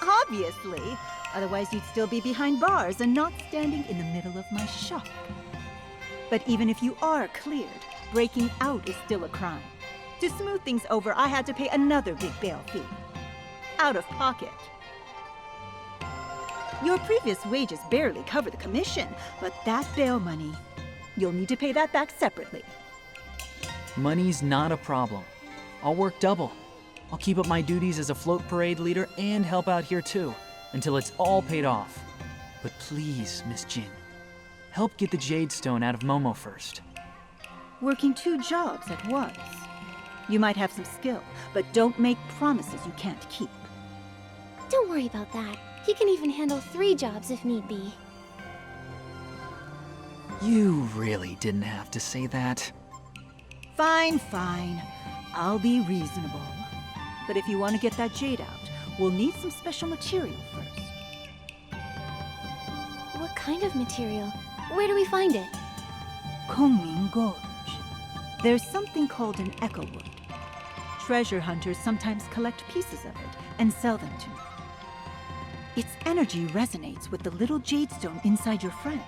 Obviously. Otherwise you'd still be behind bars and not standing in the middle of my shop. But even if you are cleared, breaking out is still a crime. To smooth things over, I had to pay another big bail fee. Out of pocket. Your previous wages barely cover the commission, but that bail money, you'll need to pay that back separately. Money's not a problem. I'll work double. I'll keep up my duties as a float parade leader and help out here too, until it's all paid off. But please, Miss Jin, help get the Jade Stone out of Momo first. Working 2 jobs at once. You might have some skill, but don't make promises you can't keep. Don't worry about that. He can even handle 3 jobs if need be. You really didn't have to say that. Fine, fine. I'll be reasonable. But if you want to get that jade out, we'll need some special material first. What kind of material? Where do we find it? Kongming Gorge. There's something called an echo wood. Treasure hunters sometimes collect pieces of it and sell them to me. Its energy resonates with the little jade stone inside your friend.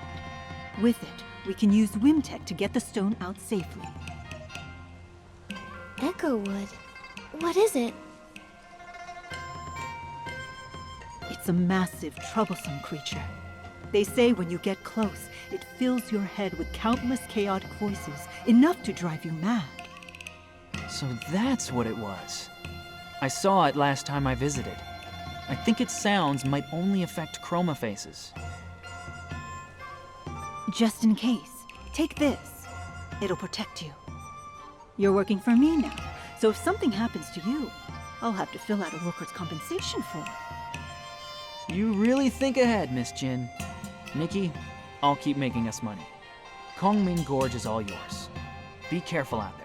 With it, we can use Wimtech to get the stone out safely. Echo wood. What is it? It's a massive, troublesome creature. They say when you get close, it fills your head with countless chaotic voices, enough to drive you mad. So that's what it was. I saw it last time I visited. I think its sounds might only affect chroma faces. Just in case, take this. It'll protect you. You're working for me now, so if something happens to you, I'll have to fill out a workers' compensation form. You really think ahead, Miss Jin. Nikki, I'll keep making us money. Kongming Gorge is all yours. be careful out there.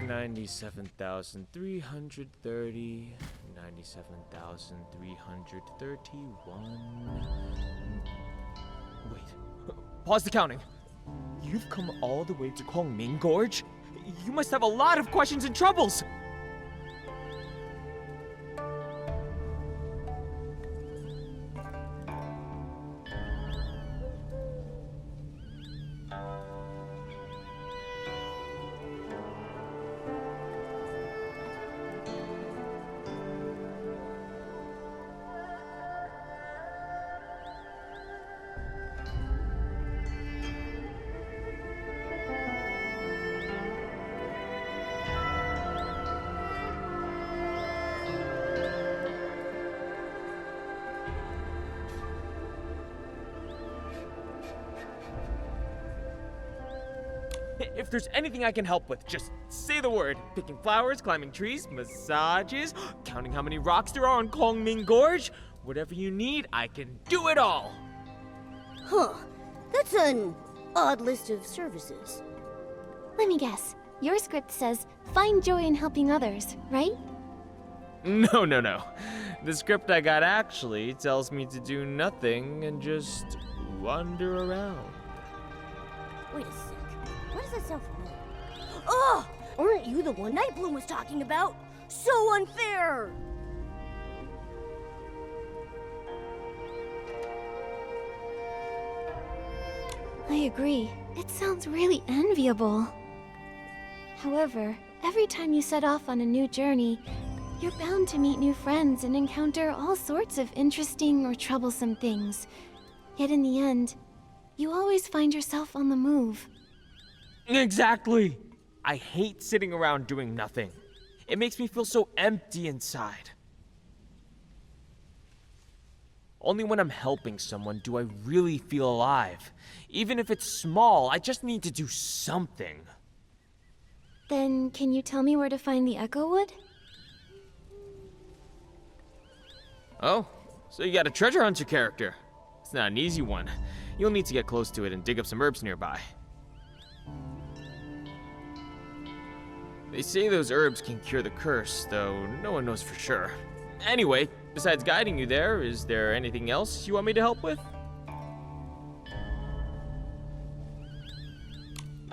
$97,330, 97,331. Wait, pause the counting. You've come all the way to Kwangming Gorge? You must have a lot of questions and troubles! If there's anything I can help with, just say the word. Picking flowers, climbing trees, massages, counting how many rocks there are on Kwangming Gorge. Whatever you need, I can do it all. Huh. That's an odd list of services. Let me guess. Your script says, find joy in helping others, right? No, no, no. The script I got actually tells me to do nothing and just wander around. Wait a sec. Why does that sound familiar? Oh! Aren't you the one Nightbloom was talking about? So unfair! I agree. It sounds really enviable. However, every time you set off on a new journey, you're bound to meet new friends and encounter all sorts of interesting or troublesome things. Yet in the end, you always find yourself on the move. Exactly! I hate sitting around doing nothing. It makes me feel so empty inside. Only when I'm helping someone do I really feel alive. Even if it's small, I just need to do something. Then, can you tell me where to find the Echo Wood? Oh, so you got a treasure hunter character. It's not an easy one. You'll need to get close to it and dig up some herbs nearby. They say those herbs can cure the curse, though no one knows for sure. Anyway, besides guiding you there, is there anything else you want me to help with?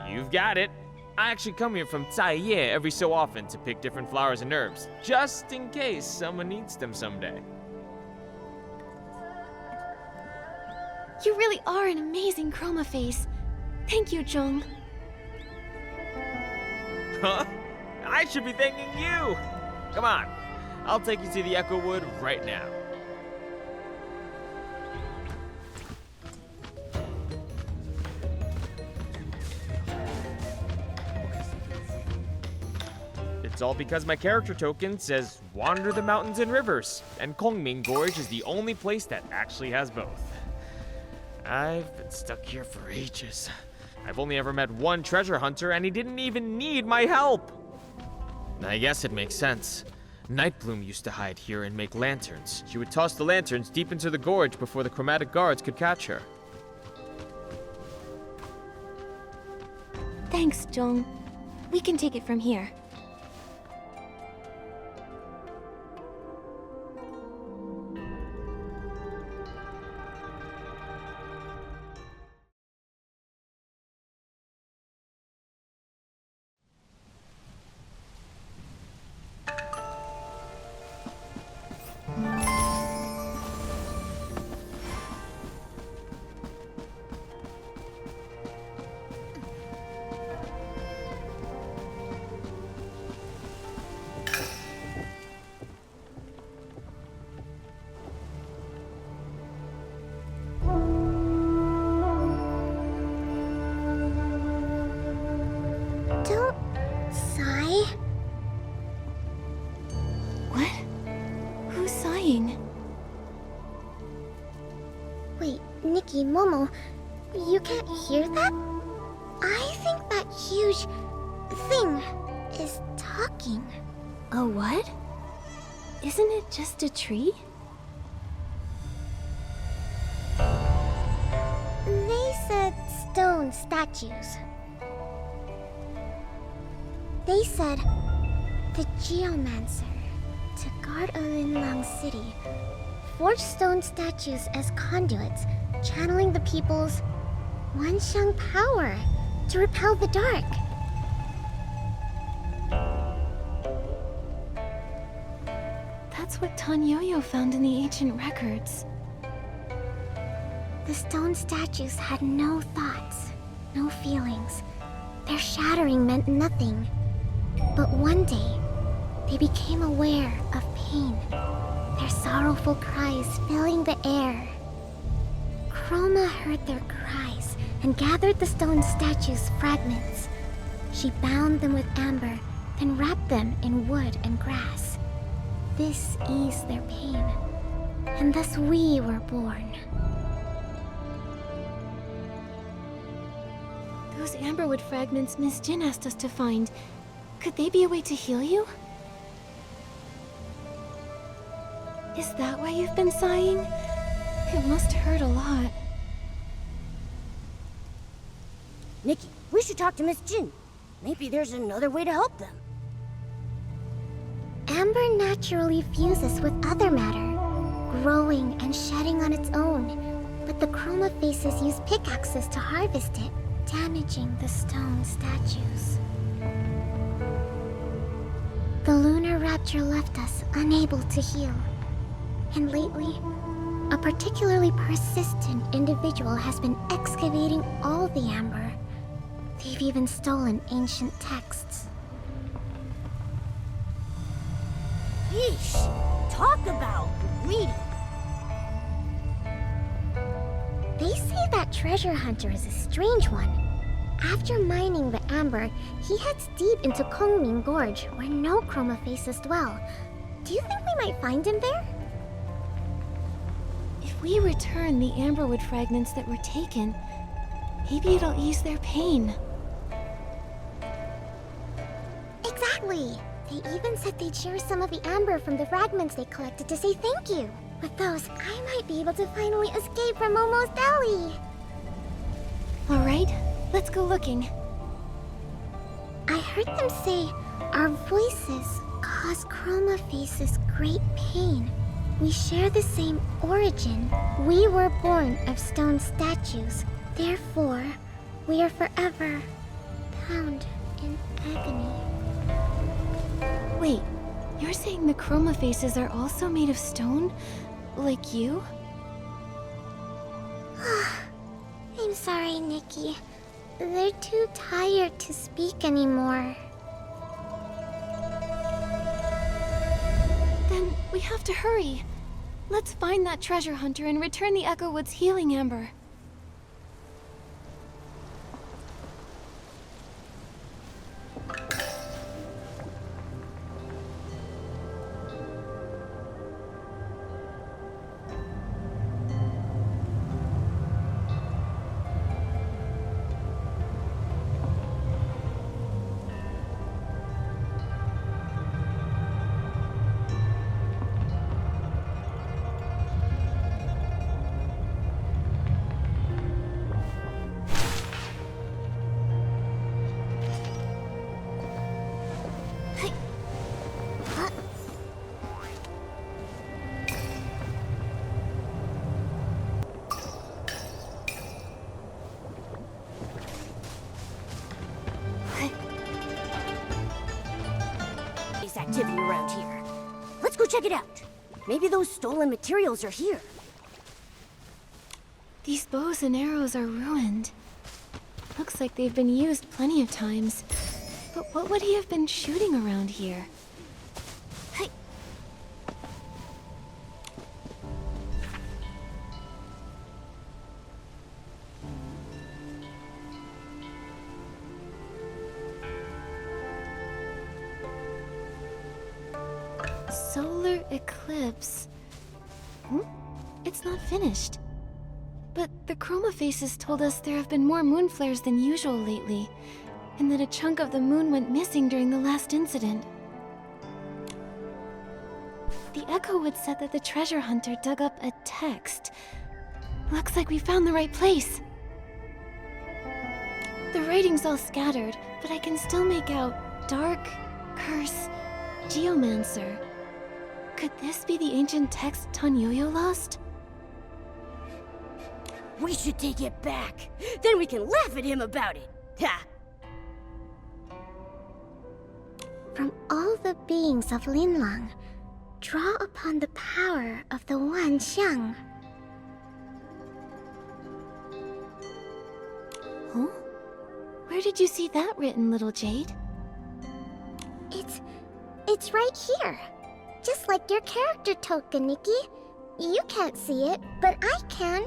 You've got it. I actually come here from Taiye every so often to pick different flowers and herbs, just in case someone needs them someday. You really are an amazing chroma face. Thank you, Zhong. Huh? I should be thanking you! Come on, I'll take you to the Echo Wood right now. It's all because my character token says wander the mountains and rivers, and Kongming Gorge is the only place that actually has both. I've been stuck here for ages. I've only ever met one treasure hunter, and he didn't even need my help. I guess it makes sense. Nightbloom used to hide here and make lanterns. She would toss the lanterns deep into the gorge before the chromatic guards could catch her. Thanks, Zhong. We can take it from here. Don't sigh. What? Who's sighing? Wait, Nikki, Momo, you can't hear that? I think that huge thing is talking. A what? Isn't it just a tree? They said stone statues. They said the Geomancer, to guard Olinlang City, forged stone statues as conduits, channeling the people's Wanxiang power to repel the dark. That's what Tan Yo-Yo found in the ancient records. The stone statues had no thoughts, no feelings. Their shattering meant nothing. But one day, they became aware of pain, their sorrowful cries filling the air. Chroma heard their cries and gathered the stone statues' fragments. She bound them with amber, then wrapped them in wood and grass. This eased their pain, and thus we were born. Those amberwood fragments Miss Jin asked us to find, could they be a way to heal you? Is that why you've been sighing? It must hurt a lot. Nikki, we should talk to Miss Jin. Maybe there's another way to help them. Amber naturally fuses with other matter, growing and shedding on its own. But the chroma faces use pickaxes to harvest it, damaging the stone statues. The lunar rapture left us unable to heal. And lately, a particularly persistent individual has been excavating all the amber. They've even stolen ancient texts. Yeesh! Talk about greedy! They say that treasure hunter is a strange one. After mining the amber, he heads deep into Kongming Gorge, where no chroma faces dwell. Do you think we might find him there? If we return the amberwood fragments that were taken, maybe it'll ease their pain. Exactly! They even said they'd share some of the amber from the fragments they collected to say thank you. With those, I might be able to finally escape from Momo's belly. All right, let's go looking. I heard them say Our voices cause Chroma Face's great pain. We share the same origin. We were born of stone statues. Therefore, we are forever bound in agony. Wait, you're saying the Chroma Faces are also made of stone? Like you? I'm sorry, Nikki. They're too tired to speak anymore. Then we have to hurry. Let's find that treasure hunter and return the Echo Wood's healing amber. Activity around here. Let's go check it out. Maybe those stolen materials are here. These bows and arrows are ruined. Looks like they've been used plenty of times. But what would he have been shooting around here? Hey. Solar eclipse. It's not finished. But the Chroma Faces told us there have been more moon flares than usual lately, and that a chunk of the moon went missing during the last incident. The Echo Wood said that the treasure hunter dug up a text. Looks like we found the right place. The writing's all scattered, but I can still make out Dark, Curse, Geomancer. Could this be the ancient text Tanyoyo lost? We should take it back. Then we can laugh at him about it. Ha! From all the beings of Linlang, draw upon the power of the Wanxiang. Huh? Where did you see that written, little Jade? It's right here. Just like your character token, Nikki. You can't see it, but I can.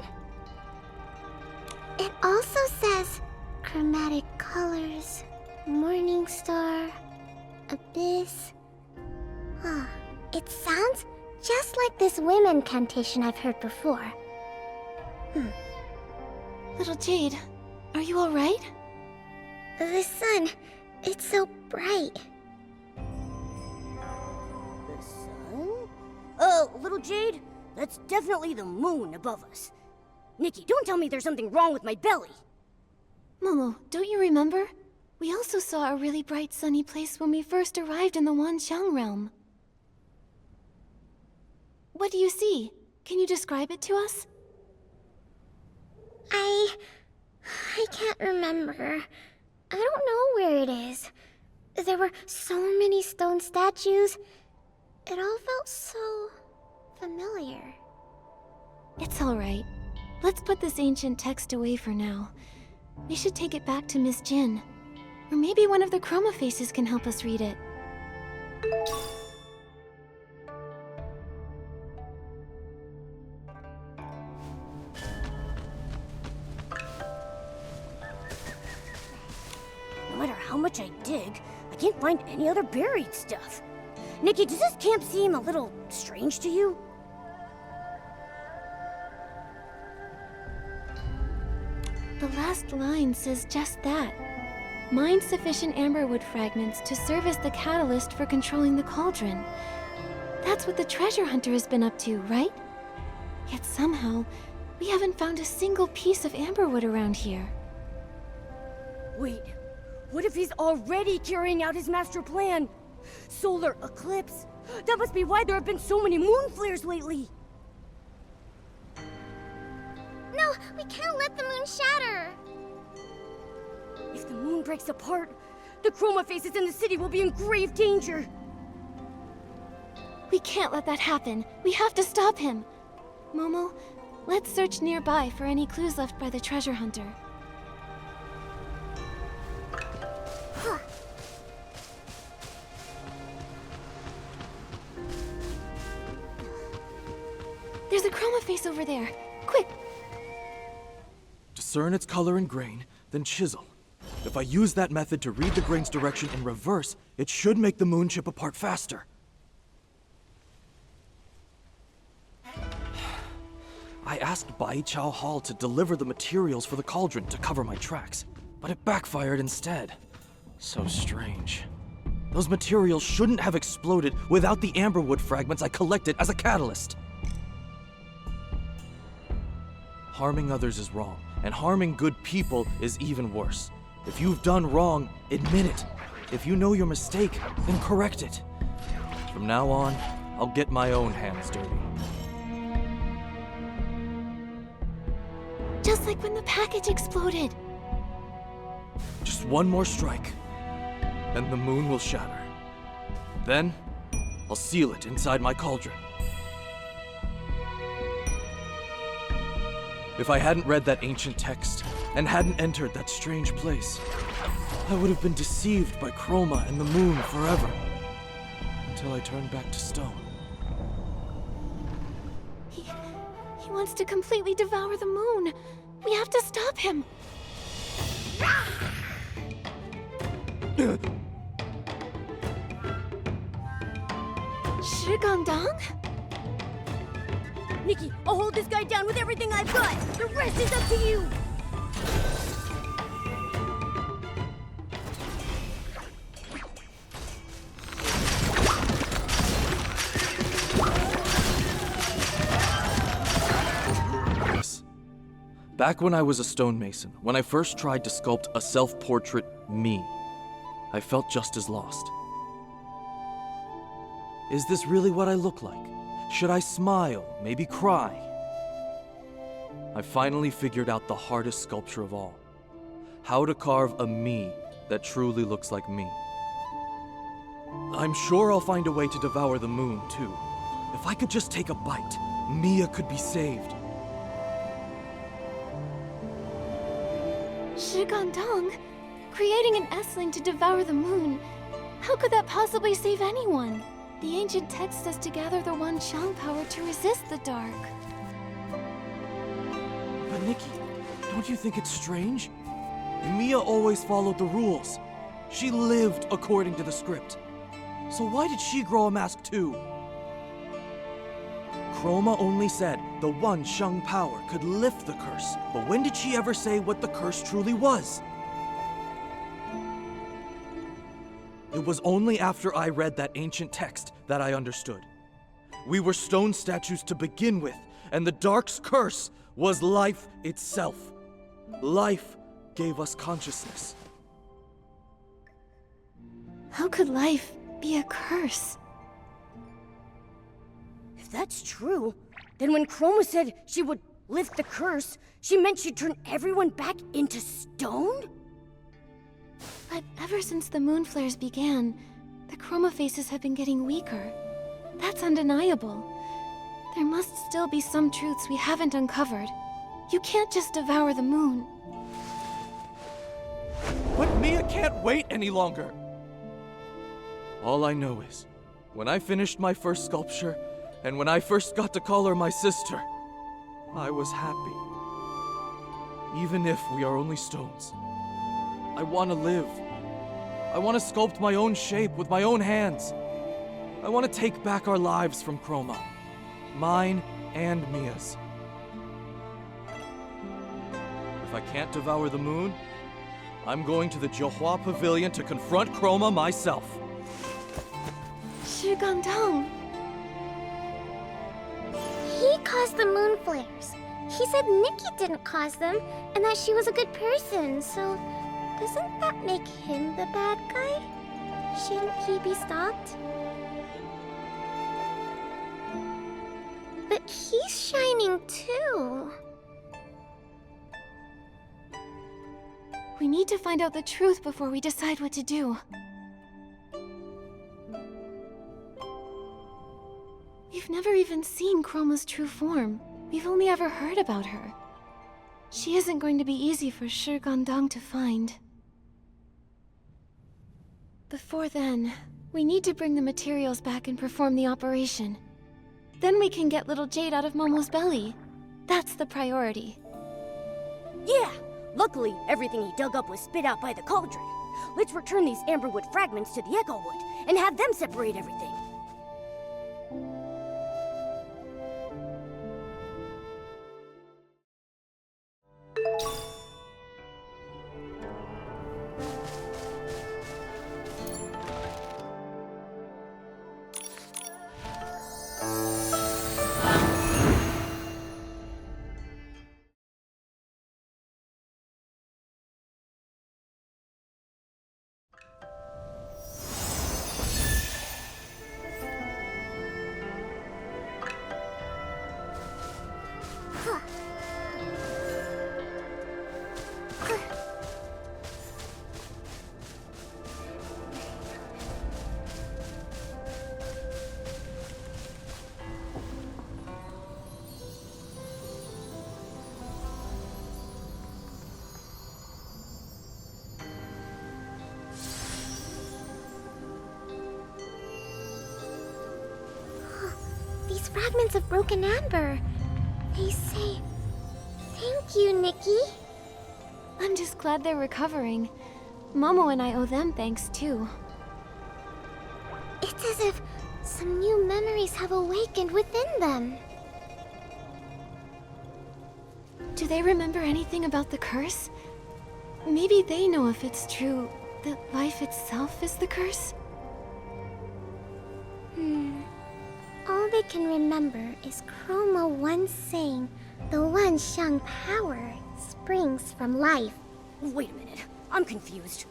It also says chromatic colors, morning star, abyss. It sounds just like this women incantation I've heard before. Little Jade, are you alright? The sun, it's so bright. The sun? Little Jade, that's definitely the moon above us. Nikki, don't tell me there's something wrong with my belly. Momo, don't you remember? We also saw a really bright sunny place when we first arrived in the Wanxiang Realm. What do you see? Can you describe it to us? I can't remember. I don't know where it is. There were so many stone statues. It all felt so familiar. It's alright. Let's put this ancient text away for now. We should take it back to Miss Jin. Or maybe one of the Chroma Faces can help us read it. No matter how much I dig, I can't find any other buried stuff. Nikki, does this camp seem a little strange to you? The last line says just that. Mine sufficient amberwood fragments to serve as the catalyst for controlling the cauldron. That's what the treasure hunter has been up to, right? Yet somehow, we haven't found a single piece of amberwood around here. Wait, What if he's already carrying out his master plan? Solar eclipse? That must be why there have been so many moon flares lately. No, we can't let the moon shatter. If the moon breaks apart, the chroma faces in the city will be in grave danger. We can't let that happen. We have to stop him. Momo, let's search nearby for any clues left by the treasure hunter. There's a chroma face over there. Quick! Discern its color and grain, then chisel. If I use that method to read the grain's direction in reverse, it should make the moon chip apart faster. I asked Bai Chao Hall to deliver the materials for the cauldron to cover my tracks, but it backfired instead. So strange. Those materials shouldn't have exploded without the amberwood fragments I collected as a catalyst. Harming others is wrong, and harming good people is even worse. If you've done wrong, admit it. If you know your mistake, then correct it. From now on, I'll get my own hands dirty. Just like when the package exploded. Just one more strike, and the moon will shatter. Then, I'll seal it inside my cauldron. If I hadn't read that ancient text, and hadn't entered that strange place, I would have been deceived by Chroma and the moon forever, until I turned back to stone. He wants to completely devour the moon. We have to stop him. Shigandang? Nikki, I'll hold this guy down with everything I've got. The rest is up to you. Back when I was a stonemason, when I first tried to sculpt a self-portrait me, I felt just as lost. Is this really what I look like? Should I smile, maybe cry? I finally figured out the hardest sculpture of all. How to carve a me that truly looks like me. I'm sure I'll find a way to devour the moon, too. If I could just take a bite, Mia could be saved. Shigandang? Creating an S-ling to devour the moon. How could that possibly save anyone? The ancient text says to gather the Wanxiang power to resist the dark. But Nikki, don't you think it's strange? Mia always followed the rules. She lived according to the script. So why did she grow a mask too? Chroma only said the Wanxiang power could lift the curse, but when did she ever say what the curse truly was? It was only after I read that ancient text that I understood. We were stone statues to begin with, and the Dark's curse was life itself. Life gave us consciousness. How could life be a curse? If that's true, then when Chroma said she would lift the curse, she meant she'd turn everyone back into stone? But ever since the moon flares began, the chroma faces have been getting weaker. That's undeniable. There must still be some truths we haven't uncovered. You can't just devour the moon. But Mia can't wait any longer. All I know is, when I finished my first sculpture, and when I first got to call her my sister, I was happy. Even if we are only stones. I want to live. I want to sculpt my own shape with my own hands. I want to take back our lives from Chroma. Mine and Mia's. If I can't devour the moon, I'm going to the Johua Pavilion to confront Chroma myself. Shigandang. He caused the moon flares. He said Nikki didn't cause them, and that she was a good person, so Doesn't that make him the bad guy? Shouldn't he be stopped? But he's shining too. We need to find out the truth before we decide what to do. We've never even seen Chroma's true form. We've only ever heard about her. She isn't going to be easy for Shi Gandang to find. Before then, we need to bring the materials back and perform the operation. Then we can get little Jade out of Momo's belly. That's the priority. Yeah! Luckily, everything he dug up was spit out by the cauldron. Let's return these amberwood fragments to the Echo Wood and have them separate everything. These fragments of broken amber. They say, "Thank you, Nikki." I'm just glad they're recovering. Momo and I owe them thanks too. It's as if some new memories have awakened within them. Do they remember anything about the curse? Maybe they know if it's true that life itself is the curse? All they can remember is Chroma once saying the Wanxiang power springs from life. Wait a minute, I'm confused.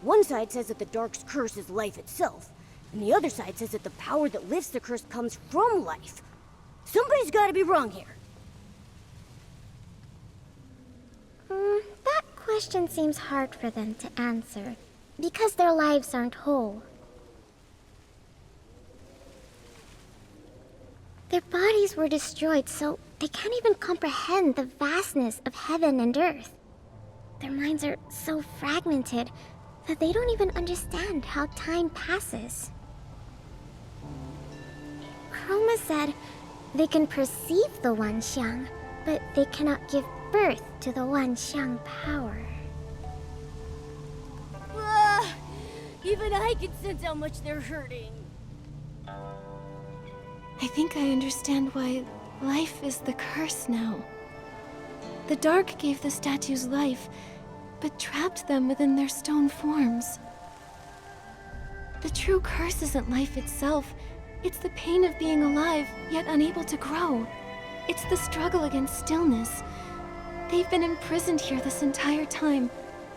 One side says that the Dark's curse is life itself, and the other side says that the power that lifts the curse comes from life. Somebody's gotta be wrong here. That question seems hard for them to answer, because their lives aren't whole. Their bodies were destroyed, so they can't even comprehend the vastness of heaven and earth. Their minds are so fragmented that they don't even understand how time passes. Chroma said they can perceive the Wanxiang, but they cannot give birth to the Wanxiang power. Even I can sense how much they're hurting. I think I understand why life is the curse now. The Dark gave the statues life, but trapped them within their stone forms. The true curse isn't life itself. It's the pain of being alive, yet unable to grow. It's the struggle against stillness. They've been imprisoned here this entire time,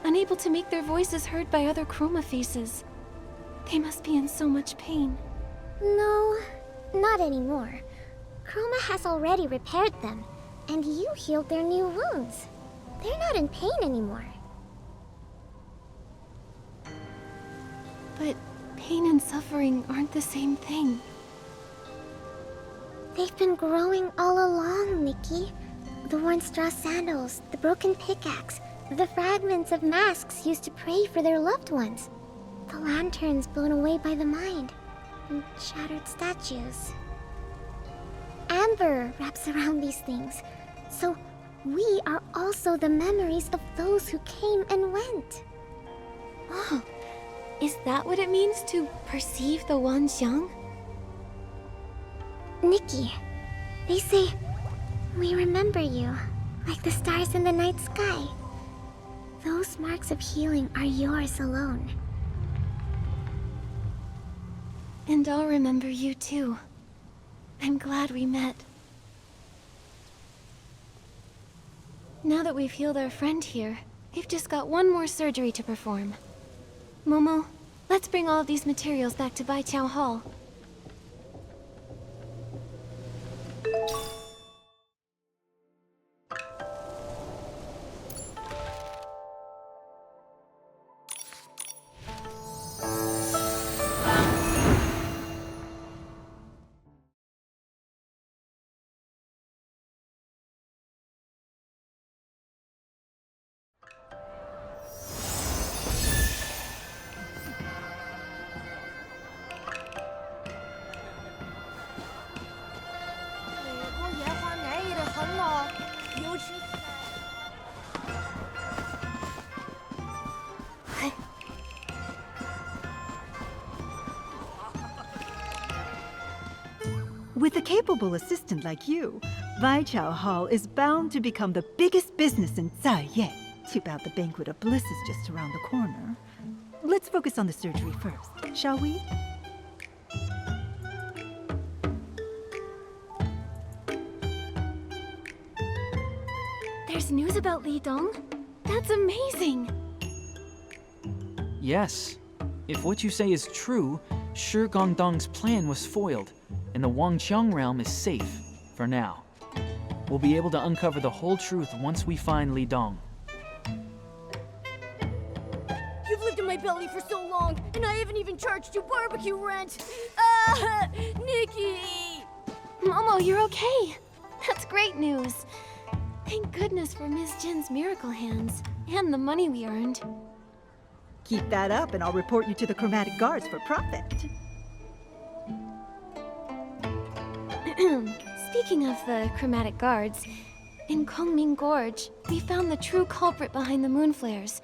unable to make their voices heard by other Chroma faces. They must be in so much pain. No, not anymore. Chroma has already repaired them, and you healed their new wounds. They're not in pain anymore. But pain and suffering aren't the same thing. They've been growing all along, Nikki. The worn straw sandals, the broken pickaxe, the fragments of masks used to pray for their loved ones, the lanterns blown away by the mind, and shattered statues. Amber wraps around these things, so we are also the memories of those who came and went. Oh, is that what it means to perceive the Wanxiang? Nikki, they say, we remember you, like the stars in the night sky. Those marks of healing are yours alone. And I'll remember you too. I'm glad we met. Now that we've healed our friend here, We've just got one more surgery to perform. Momo, let's bring all of these materials back to Baiqiao Hall. With a capable assistant like you, Baiqiao Hall is bound to become the biggest business in Zaiye. Too bad the Banquet of Bliss is just around the corner. Let's focus on the surgery first, shall we? There's news about Li Dong? That's amazing! Yes. If what you say is true, Shi Gongdong's plan was foiled, and the Wanxiang Realm is safe, for now. We'll be able to uncover the whole truth once we find Li Dong. You've lived in my belly for so long, and I haven't even charged you barbecue rent! Ah! Nikki! Momo, you're okay! That's great news! Thank goodness for Miss Jin's miracle hands, and the money we earned. Keep that up and I'll report you to the Chromatic Guards for profit. Speaking of the Chromatic Guards, in Kongming Gorge, we found the true culprit behind the moon flares,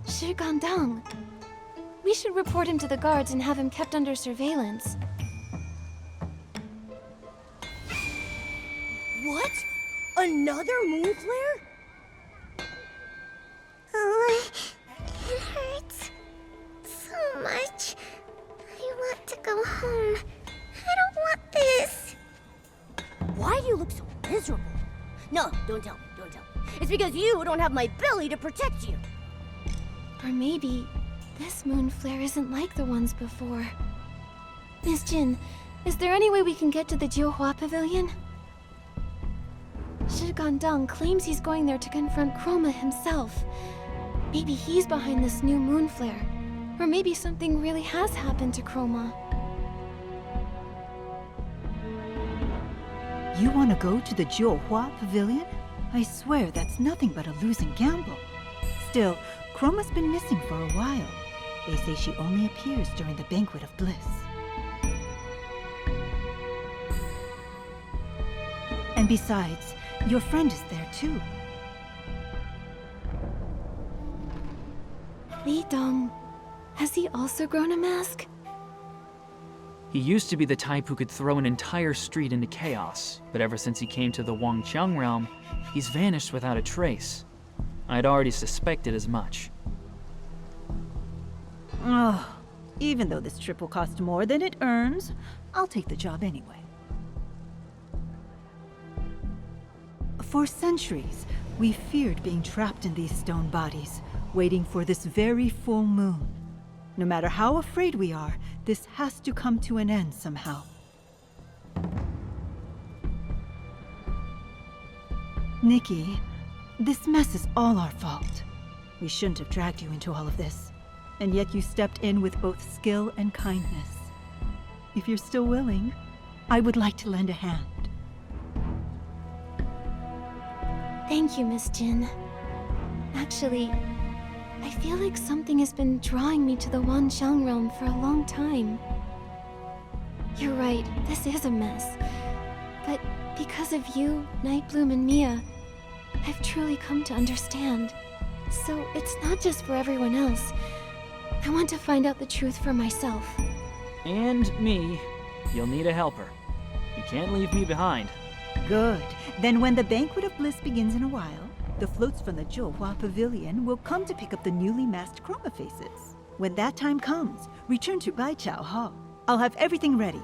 Shi Gongdong. We should report him to the guards and have him kept under surveillance. What? Another moon flare? Oh, it hurts so much. I want to go home. I don't want this. Why do you look so miserable? No, don't tell me, don't tell me. It's because you don't have my belly to protect you. Or maybe this moon flare isn't like the ones before. Miss Jin, is there any way we can get to the Jiuhua Pavilion? Shi Gongdong claims he's going there to confront Chroma himself. Maybe he's behind this new moon flare. Or maybe something really has happened to Chroma. You want to go to the Jiuhua Pavilion? I swear that's nothing but a losing gamble. Still, Chroma's been missing for a while. They say she only appears during the Banquet of Bliss. And besides, your friend is there too. Li Dong, has he also grown a mask? He used to be the type who could throw an entire street into chaos, but ever since he came to the Wanxiang Realm, he's vanished without a trace. I'd already suspected as much. Oh, even though this trip will cost more than it earns, I'll take the job anyway. For centuries, we feared being trapped in these stone bodies, waiting for this very full moon. No matter how afraid we are, this has to come to an end somehow. Nikki, this mess is all our fault. We shouldn't have dragged you into all of this. And yet you stepped in with both skill and kindness. If you're still willing, I would like to lend a hand. Thank you, Miss Jin. Actually, I feel like something has been drawing me to the Wanxiang Realm for a long time. You're right, this is a mess. But because of you, Nightbloom, and Mia, I've truly come to understand. So it's not just for everyone else. I want to find out the truth for myself. And me. You'll need a helper. You can't leave me behind. Good. Then when the Banquet of Bliss begins in a while, the floats from the Jiuhua Pavilion will come to pick up the newly masked Chroma faces. When that time comes, return to Baiqiao Hall. I'll have everything ready.